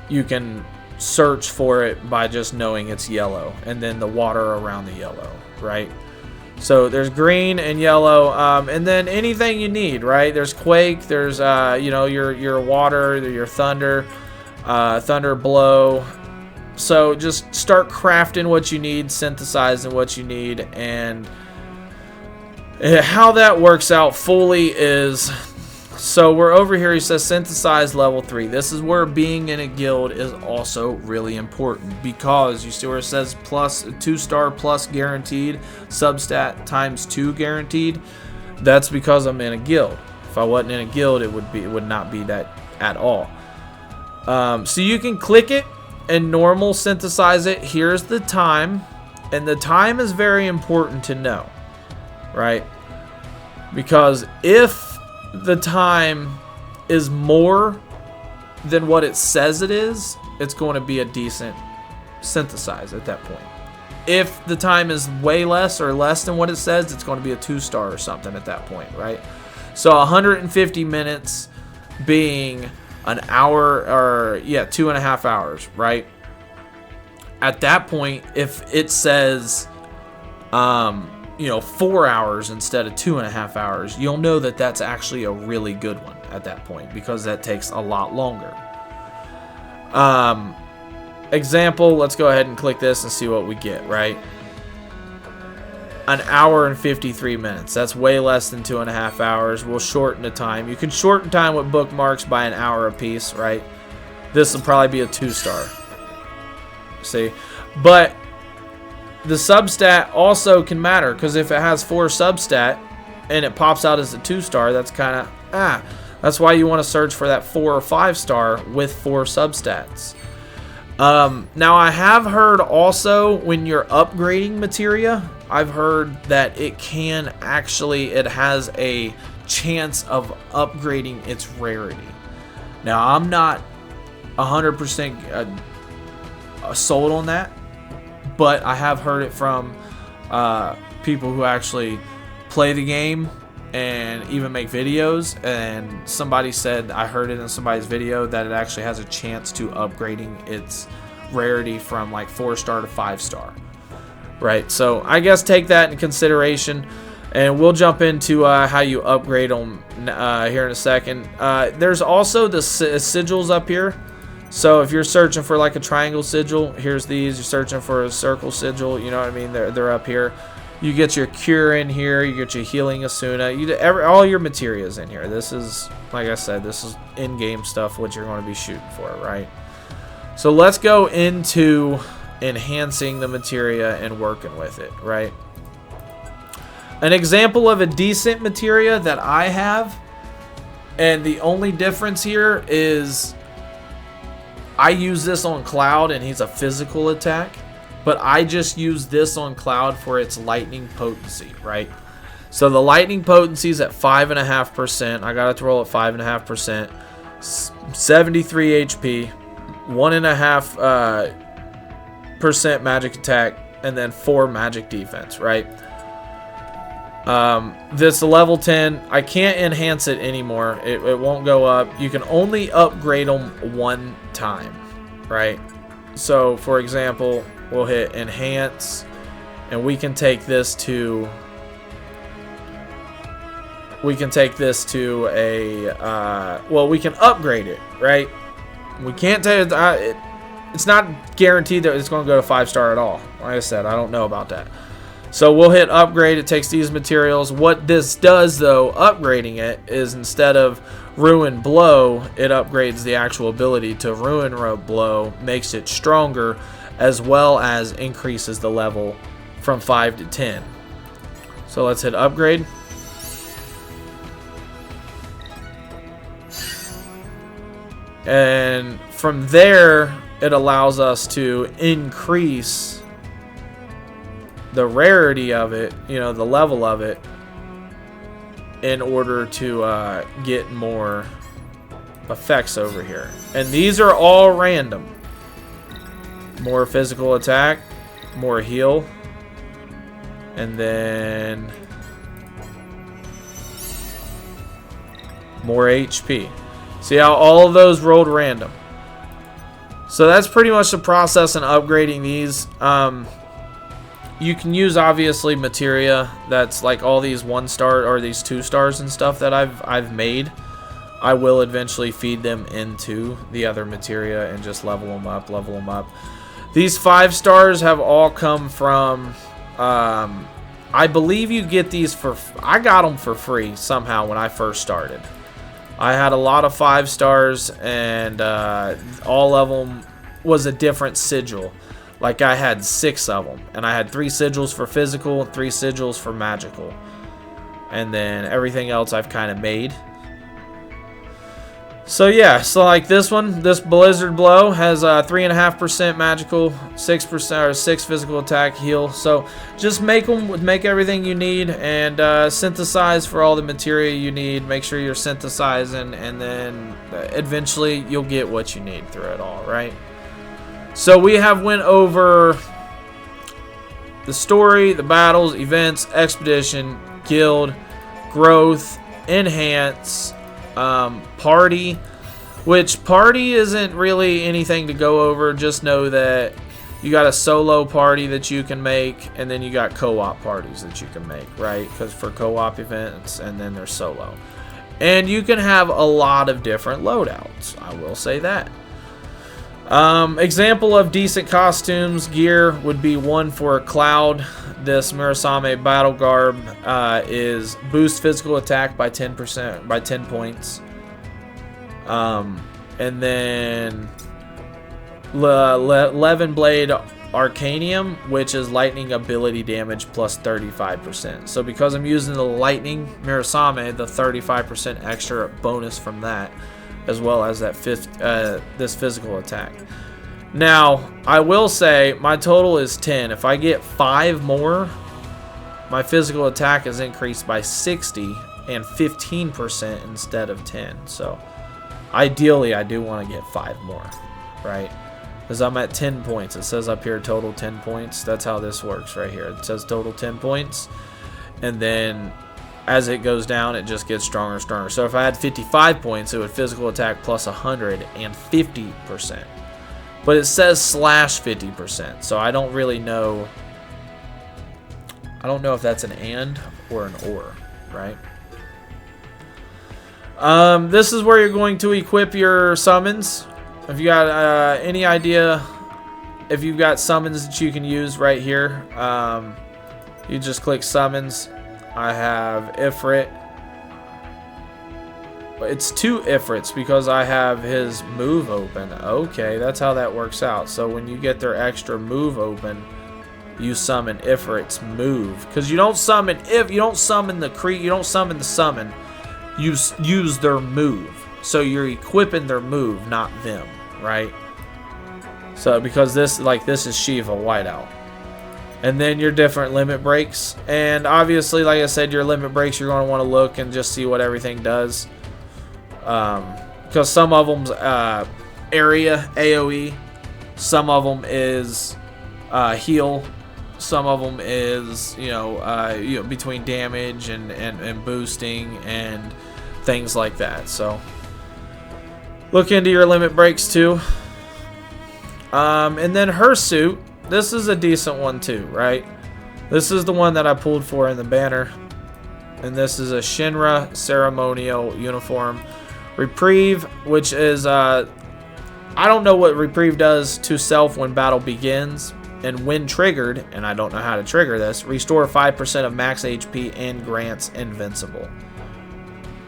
you can search for it by just knowing it's yellow, and then the water around the yellow, right? So there's green and yellow, and then anything you need, right? There's quake, there's you know, your water, your thunder, thunder blow. So just start crafting what you need, synthesizing what you need, and how that works out fully is, so we're over here, he says synthesize level 3. This is where being in a guild is also really important, because you see where it says plus 2-star plus guaranteed, substat times 2 guaranteed. That's because I'm in a guild. If I wasn't in a guild, it would not be that at all. So you can click it and normal synthesize it. Here's the time, and the time is very important to know, right? Because if the time is more than what it says it is, it's going to be a decent synthesize at that point. If the time is way less or less than what it says, it's going to be a 2-star or something at that point, right? So 150 minutes being an hour, or yeah, 2.5 hours, right? At that point, if it says you know, 4 hours instead of 2.5 hours, you'll know that that's actually a really good one at that point, because that takes a lot longer. Example, let's go ahead and click this and see what we get, right? An hour and 53 minutes. That's way less than 2.5 hours. We'll shorten the time. You can shorten time with bookmarks by an hour apiece, right? This will probably be a 2-star. See? But the substat also can matter, because if it has 4 substat and it pops out as a 2-star, that's kind of that's why you want to search for that 4 or 5-star with 4 substats. Now I have heard also, when you're upgrading materia, I've heard that it can actually, it has a chance of upgrading its rarity. Now I'm not 100% sold on that, but I have heard it from people who actually play the game and even make videos, and somebody said, I heard it in somebody's video, that it actually has a chance to upgrading its rarity from like 4-star to 5-star, right? So I guess take that into consideration, and we'll jump into how you upgrade them here in a second. There's also the sigils up here. So if you're searching for like a triangle sigil, here's these. You're searching for a circle sigil, you know what I mean? They're up here. You get your cure in here. You get your healing Asuna. All your materials in here. This is, like I said, this is in-game stuff, what you're going to be shooting for, right? So let's go into enhancing the materia and working with it, right? An example of a decent materia that I have, and the only difference here is I use this on Cloud, and he's a physical attack, but I just use this on Cloud for its lightning potency, right? So the lightning potency is at 5.5%. I got it to roll at 5.5%. 73 HP, 1.5% magic attack, and then 4 magic defense, right? This level 10, I can't enhance it anymore. It won't go up. You can only upgrade them one time, right? So for example, we'll hit enhance, and we can take this to we can take this to a, well, we can upgrade it, right? We can't take it, it's not guaranteed that it's going to go to 5-star at all. Like I said, I don't know about that. So we'll hit upgrade. It takes these materials. What this does, though, upgrading it, is instead of ruin blow, it upgrades the actual ability to ruin blow, makes it stronger, as well as increases the level from 5 to 10. So let's hit upgrade. And from there, it allows us to increase the rarity of it, you know, the level of it, in order to get more effects over here. And these are all random. More physical attack, more heal, and then more HP. See how all of those rolled random? So that's pretty much the process in upgrading these. You can use, obviously, materia. That's like all these 1-star or these 2-stars and stuff that I've made. I will eventually feed them into the other materia and just level them up, level them up. These 5-stars have all come from, I believe you get these for, I got them for free somehow when I first started. I had a lot of 5-stars, and all of them was a different sigil. Like, I had 6 of them, and I had 3 sigils for physical, 3 sigils for magical, and then everything else I've kind of made. So yeah, so like this one, this Blizzard Blow has 3.5% magical, 6% or 6 physical attack, heal. So just make everything you need, and synthesize for all the materia you need. Make sure you're synthesizing, and then eventually you'll get what you need through it all, right? So we have went over the story, the battles, events, expedition, guild, growth, enhance, party, which party isn't really anything to go over. Just know that you got a solo party that you can make, and then you got co-op parties that you can make, right? Because for co-op events, and then there's solo. And you can have a lot of different loadouts, I will say that. Example of decent costumes, gear would be one for Cloud. This Mirasame Battle Garb is boost physical attack by 10%, by 10 points. And then Levin Blade Arcanium, which is lightning ability damage plus 35%. So because I'm using the lightning Mirasame, the 35% extra bonus from that, as well as that this physical attack. Now, I will say my total is 10. If I get 5 more, my physical attack is increased by 60 and 15% instead of 10. So, ideally, I do want to get 5 more, right? Because I'm at 10 points. It says up here total 10 points. That's how this works right here. It says total 10 points. And then as it goes down, it just gets stronger and stronger. So if I had 55 points, it would physical attack plus 150%. But it says slash 50%. So I don't really know. I don't know if that's an and or an or, right? This is where you're going to equip your summons. If you got any idea, if you've got summons that you can use right here, you just click summons. I have Ifrit. It's 2 Ifrits because I have his move open. Okay, that's how that works out. So when you get their extra move open, you summon Ifrit's move. Because you don't summon the summon. You use their move. So you're equipping their move, not them, right? So because this is Shiva Whiteout. And then your different limit breaks. And obviously, like I said, your limit breaks, you're going to want to look and just see what everything does. Because some of them's area, AoE. Some of them is heal. Some of them is, between damage and boosting and things like that. So, look into your limit breaks too. And then her suit. This is a decent one too, right? This is the one that I pulled for in the banner. and this is a Shinra ceremonial uniform. Reprieve, which is I don't know what Reprieve does to self when battle begins, and when triggered, and I don't know how to trigger this, restore 5% of max HP and grants invincible.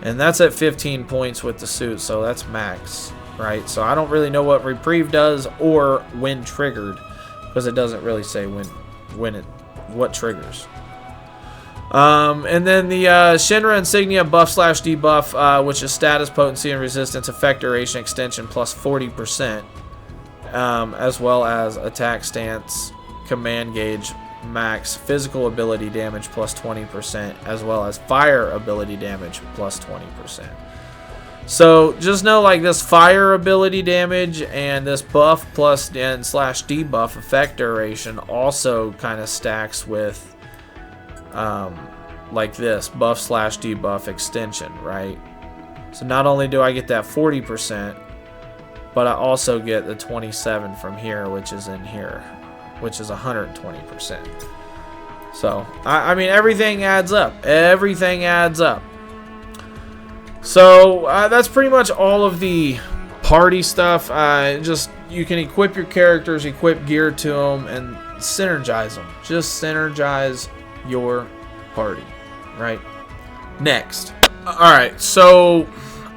And that's at 15 points with the suit, so that's max, right? So I don't really know what Reprieve does or when triggered, because it doesn't really say what triggers. And then the Shinra Insignia buff/debuff, which is status, potency, and resistance, effect, duration, extension plus 40%, as well as attack stance, command gauge, max, physical ability damage plus 20%, as well as fire ability damage plus 20%. So just know, like, this fire ability damage and this buff plus and slash debuff effect duration also kind of stacks with like this buff slash debuff extension, right? So not only do I get that 40%, but I also get the 27 from here, which is in here, which is 120%. So I mean, everything adds up. Everything adds up. So that's pretty much all of the party stuff. Just, you can equip your characters, equip gear to them, and synergize them. Just synergize your party, right? Next. Alright, so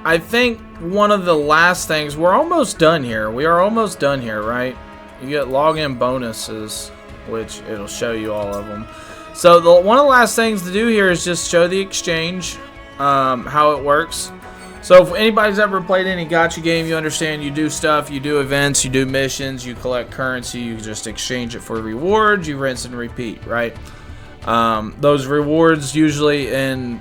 I think one of the last things, we're almost done here. We are almost done here, right? You get login bonuses, which it'll show you all of them. So one of the last things to do here is just show the exchange, how it works. So if anybody's ever played any gacha game, you understand you do stuff, you do events, you do missions, you collect currency, you just exchange it for rewards, you rinse and repeat, right? Those rewards usually in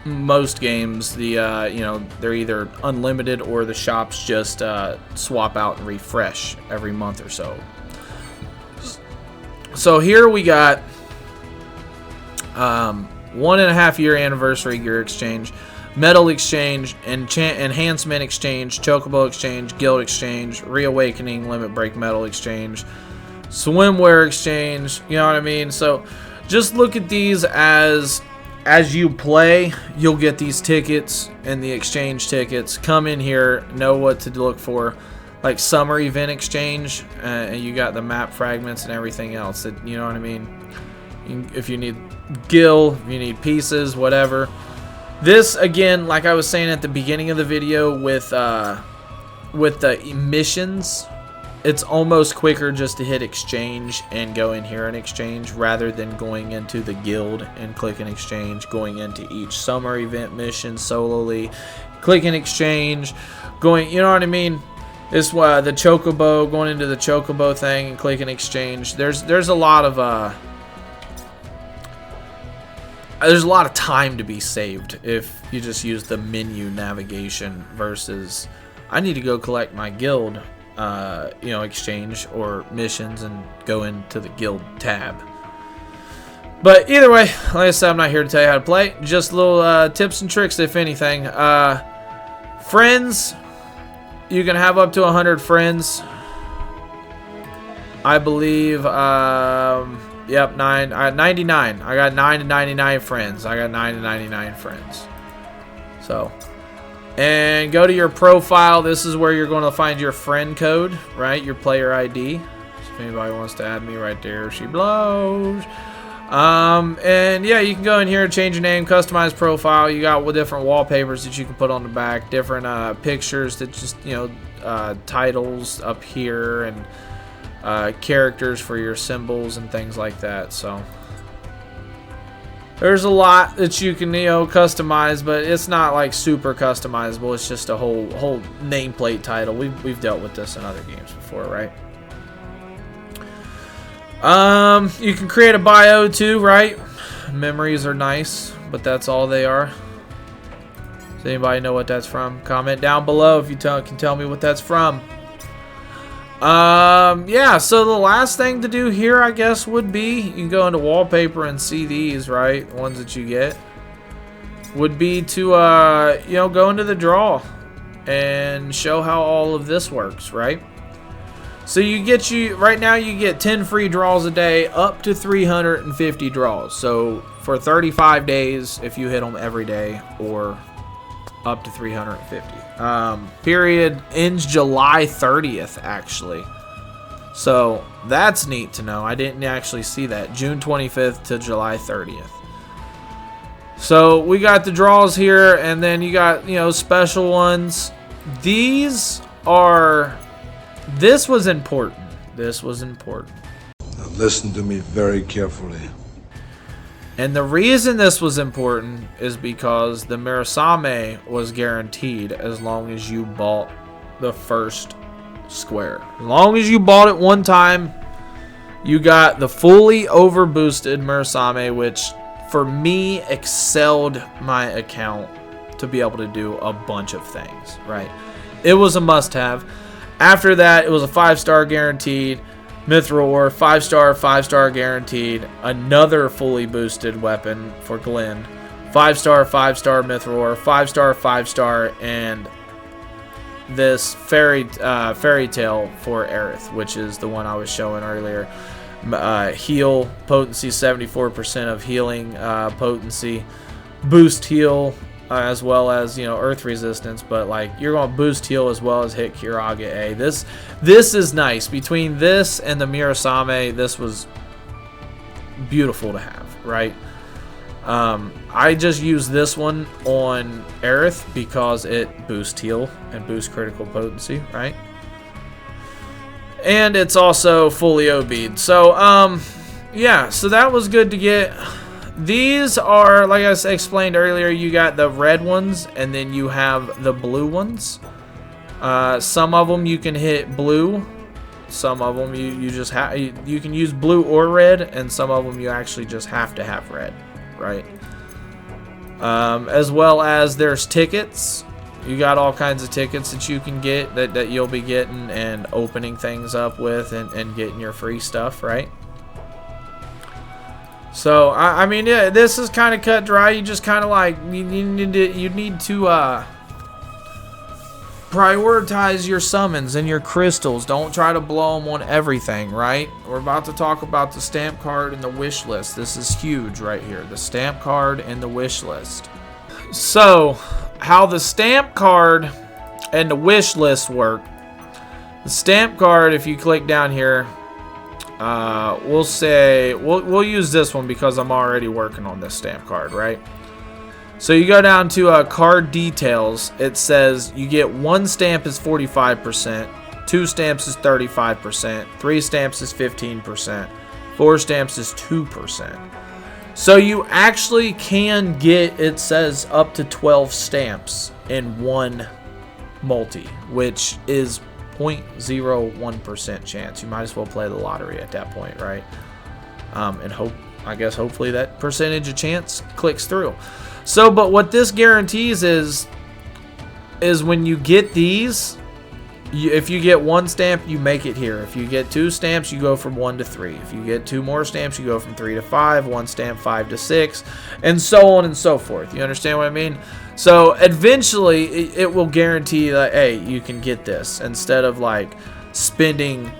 most games, you know, they're either unlimited or the shops just swap out and refresh every month or so. So here we got 1.5 year anniversary gear exchange, metal exchange, enhancement exchange, chocobo exchange, guild exchange, reawakening, limit break metal exchange, swimwear exchange. You know what I mean? So just look at these as you play, you'll get these tickets and the exchange tickets. Come in here, know what to look for, like summer event exchange, and you got the map fragments and everything else. That, you know what I mean? If you need gil, if you need pieces, whatever. This, again, like I was saying at the beginning of the video, with the missions, it's almost quicker just to hit exchange and go in here and exchange rather than going into the guild and click an exchange, going into each summer event mission solely, click an exchange, going, you know what I mean? This the chocobo, going into the chocobo thing and click an exchange. There's a lot of time to be saved if you just use the menu navigation versus I need to go collect my guild you know, exchange or missions and go into the guild tab. But either way, like I said, I'm not here to tell you how to play, just little tips and tricks, if anything. Friends, you can have up to 100 friends, I believe. Yep, 99. I got 9 to 99 friends. I got 9 to 99 friends. So, and go to your profile. This is where you're going to find your friend code, right? Your player ID. So if anybody wants to add me, right there, she blows. And yeah, you can go in here and change your name, customize profile. You got different wallpapers that you can put on the back, different pictures that just, you know, titles up here, and characters for your symbols and things like that. So there's a lot that you can, you know, customize, but it's not like super customizable. It's just a whole nameplate title. We've dealt with this in other games before, right? You can create a bio too, right? Memories are nice, but that's all they are. Does anybody know what that's from? Comment down below if you can tell me what that's from. Yeah, so the last thing to do here, I guess, would be, you can go into wallpaper and see these, right? The ones that you get. Would be to, you know, go into the draw and show how all of this works, right? So right now you get 10 free draws a day, up to 350 draws. So for 35 days, if you hit them every day, or up to 350. Period ends July 30th, actually. So that's neat to know. I didn't actually see that. June 25th to July 30th. So we got the draws here, and then you got, special ones. This was important. This was important. Now listen to me very carefully. And the reason this was important is because the Mirasame was guaranteed as long as you bought the first square. As long as you bought it one time, you got the fully overboosted Mirasame, which for me excelled my account to be able to do a bunch of things, right? It was a must-have. After that, it was a 5-star guaranteed. Mithril, 5-star guaranteed. Another fully boosted weapon for Glenn. 5-star Mithril, 5-star, and this fairy tale for Aerith, which is the one I was showing earlier. Heal potency, 74% of healing potency. Boost heal, as well as earth resistance, but like you're going to boost heal as well as hit Kurage A. This is nice. Between this and the Mirasame, this was beautiful to have, right? I just use this one on Aerith because it boosts heal and boosts critical potency, right? And it's also fully OB'd. So yeah, so that was good to get. These are, like I explained earlier, you got the red ones, and then you have the blue ones. Some of them you can hit blue. Some of them you just have. You can use blue or red, and some of them you actually just have to have red, right? As well as there's tickets. You got all kinds of tickets that you can get that you'll be getting and opening things up with and getting your free stuff, right? So, I mean, yeah, this is kind of cut dry. You just kind of like, you need to prioritize your summons and your crystals. Don't try to blow them on everything, right? We're about to talk about the stamp card and the wish list. This is huge right here. The stamp card and the wish list. So, how the stamp card and the wish list work. The stamp card, if you click down here, we'll say we'll use this one because I'm already working on this stamp card, right? So you go down to card details. It says you get 1 stamp is 45%, 2 stamps is 35%, 3 stamps is 15%, 4 stamps is 2%. So you actually can get, it says, up to 12 stamps in one multi, which is 0.01% chance. You might as well play the lottery at that point, right? And hopefully that percentage of chance clicks through. So, but what this guarantees is when you get these, if you get 1 stamp, you make it here. If you get 2 stamps, you go from 1 to 3. If you get 2 more stamps, you go from 3 to 5, 1 stamp 5 to 6, and so on and so forth. You understand what I mean? So eventually it will guarantee that, hey, you can get this, instead of like spending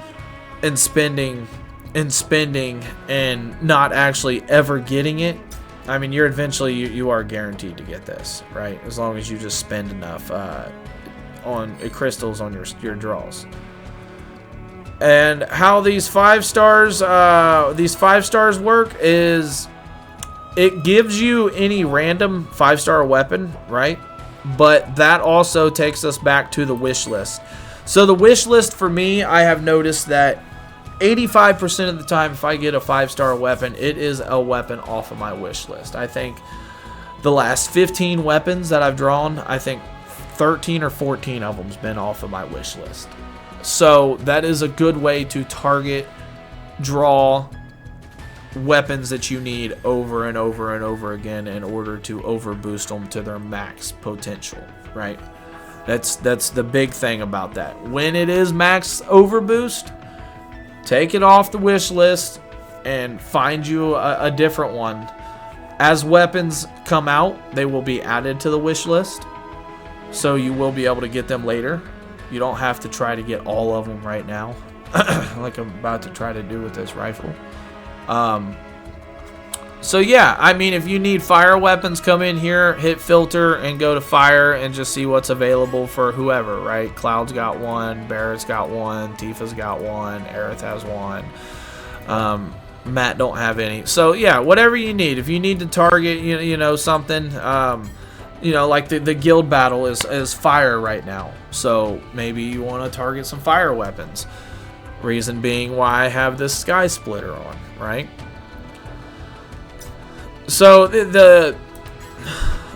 and not actually ever getting it. I mean, you are guaranteed to get this, right? As long as you just spend enough on crystals on your draws. And how these 5 stars work is it gives you any random 5-star weapon, right? But that also takes us back to the wish list. So the wish list for me, I have noticed that 85% of the time, if I get a 5-star weapon, it is a weapon off of my wish list. I think the last 15 weapons that I've drawn, I think 13 or 14 of them's been off of my wish list. So that is a good way to target, draw weapons that you need over and over and over again in order to overboost them to their max potential, right? That's the big thing about that. When it is max overboost, take it off the wish list and find you a different one. As weapons come out, they will be added to the wish list, so you will be able to get them later. You don't have to try to get all of them right now. like I'm about to try to do with this rifle. So yeah, I mean, if you need fire weapons, come in here, hit filter, and go to fire, and just see what's available for whoever, right? Cloud's got one, Barrett's got one, Tifa's got one, Aerith has one. Matt don't have any. So yeah, whatever you need. If you need to target, you know something, you know, like the guild battle is fire right now. So maybe you want to target some fire weapons. Reason being why I have this sky splitter on, right? So the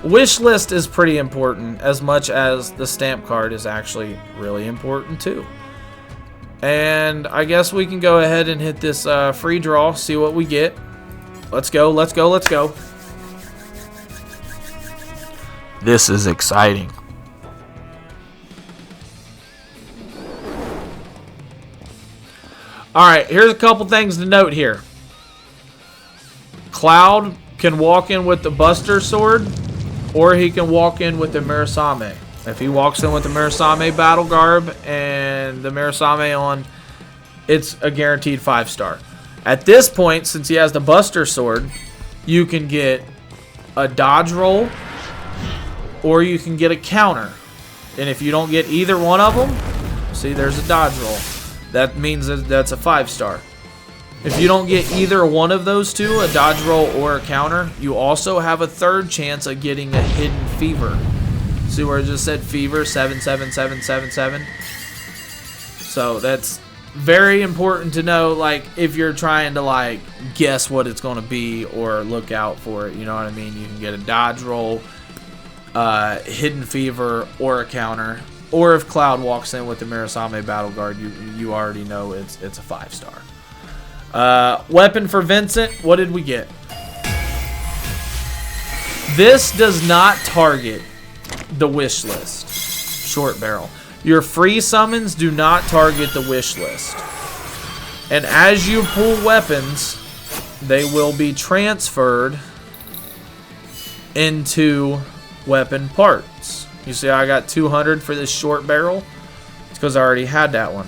wish list is pretty important, as much as the stamp card is actually really important too. And I guess we can go ahead and hit this free draw, see what we get. Let's go, let's go, let's go. This is exciting. Alright, here's a couple things to note here. Cloud can walk in with the Buster Sword, or he can walk in with the Mirasame. If he walks in with the Mirasame Battle Garb and the Mirasame on, it's a guaranteed 5-star. At this point, since he has the Buster Sword, you can get a dodge roll, or you can get a counter. And if you don't get either one of them, see, there's a dodge roll. That means that's a 5-star. If you don't get either one of those two, a dodge roll or a counter, you also have a third chance of getting a hidden fever. See where it just said fever 77777? So that's very important to know, like, if you're trying to like guess what it's going to be or look out for it, you know what I mean? You can get a dodge roll, hidden fever, or a counter. Or if Cloud walks in with the Mirasame Battle Guard, you already know it's a 5-star. Weapon for Vincent, what did we get? This does not target the wish list. Short barrel. Your free summons do not target the wish list. And as you pull weapons, they will be transferred into weapon parts. You see I got 200 for this short barrel? It's because I already had that one.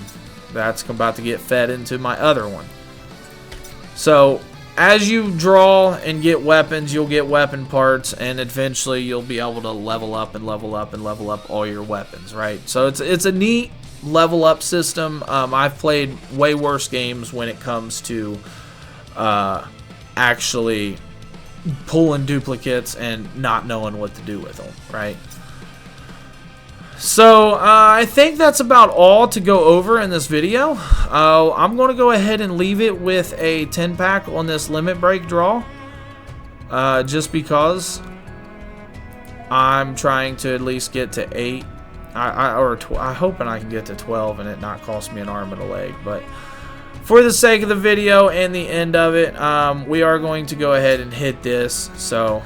That's about to get fed into my other one. So, as you draw and get weapons, you'll get weapon parts, and eventually you'll be able to level up and level up and level up all your weapons, right? So it's a neat level up system. I've played way worse games when it comes to actually pulling duplicates and not knowing what to do with them, right? So, I think that's about all to go over in this video. I'm going to go ahead and leave it with a 10-pack on this limit break draw. Just because I'm trying to at least get to 8. I'm hoping I can get to 12 and it not cost me an arm and a leg. But for the sake of the video and the end of it, we are going to go ahead and hit this. So,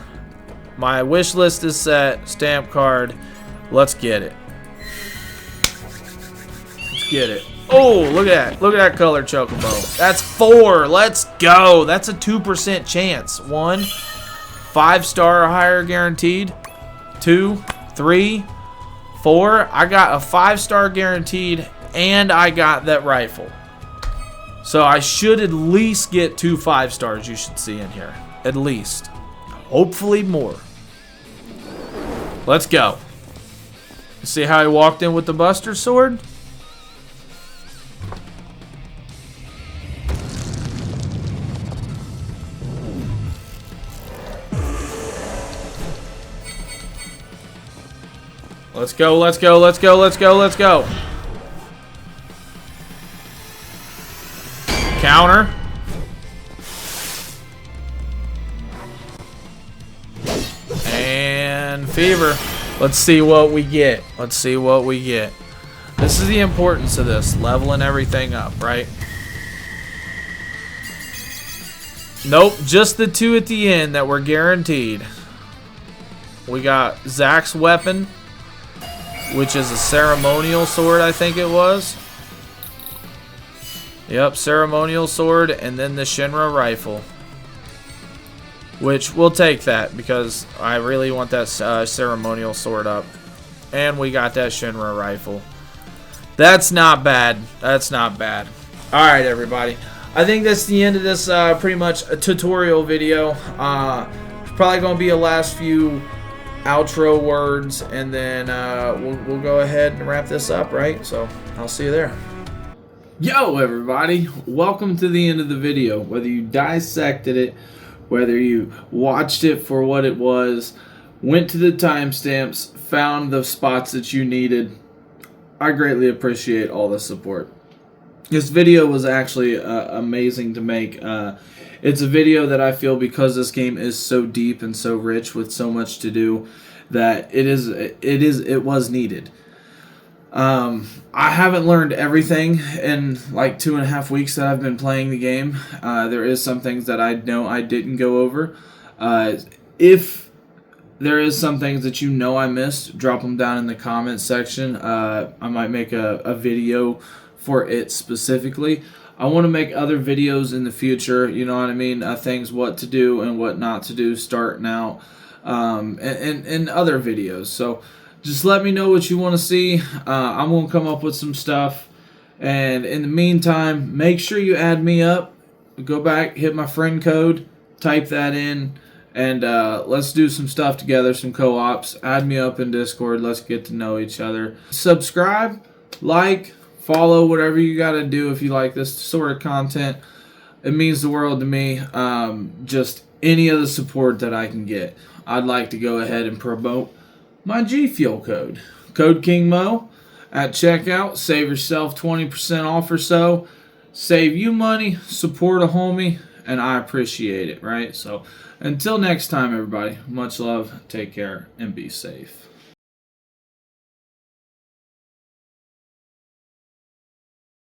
my wish list is set. Stamp card. Let's get it. Let's get it. Oh, look at that. Look at that color, Chocobo. That's 4. Let's go. That's a 2% chance. 1, 5-star or higher guaranteed. 2, 3, 4. I got a 5-star guaranteed, and I got that rifle. So I should at least get 2 5-stars you should see in here. At least. Hopefully more. Let's go. See how he walked in with the Buster Sword? Let's go, let's go, let's go, let's go, let's go. Counter. And fever. Let's see what we get. Let's see what we get. This is the importance of this. Leveling everything up, right? Nope. Just the 2 at the end that were guaranteed. We got Zach's weapon, which is a ceremonial sword, I think it was. Yep, ceremonial sword, and then the Shinra rifle. Which, we'll take that, because I really want that ceremonial sword up. And we got that Shinra rifle. That's not bad. That's not bad. Alright, everybody. I think that's the end of this pretty much a tutorial video. Probably going to be a last few outro words, and then we'll go ahead and wrap this up, right? So I'll see you there. Yo, everybody. Welcome to the end of the video. Whether you dissected it, whether you watched it for what it was, went to the timestamps, found the spots that you needed, I greatly appreciate all the support. This video was actually amazing to make. It's a video that I feel, because this game is so deep and so rich with so much to do, that it was needed. I haven't learned everything in like 2.5 weeks that I've been playing the game. There is some things that I know I didn't go over. If there is some things that you know I missed, drop them down in the comments section. I might make a video for it specifically. I want to make other videos in the future, you know what I mean, things what to do and what not to do starting out, and other videos. So just let me know what you want to see. I'm going to come up with some stuff, and in the meantime, make sure you add me up. Go back, hit my friend code, type that in, and let's do some stuff together, some co-ops. Add me up in Discord. Let's get to know each other. Subscribe, like, follow, whatever you got to do if you like this sort of content. It means the world to me. Just any of the support that I can get. I'd like to go ahead and promote my G Fuel code. Code King Mo at checkout. Save yourself 20% off or so. Save you money, support a homie, and I appreciate it, right? So until next time, everybody, much love, take care, and be safe.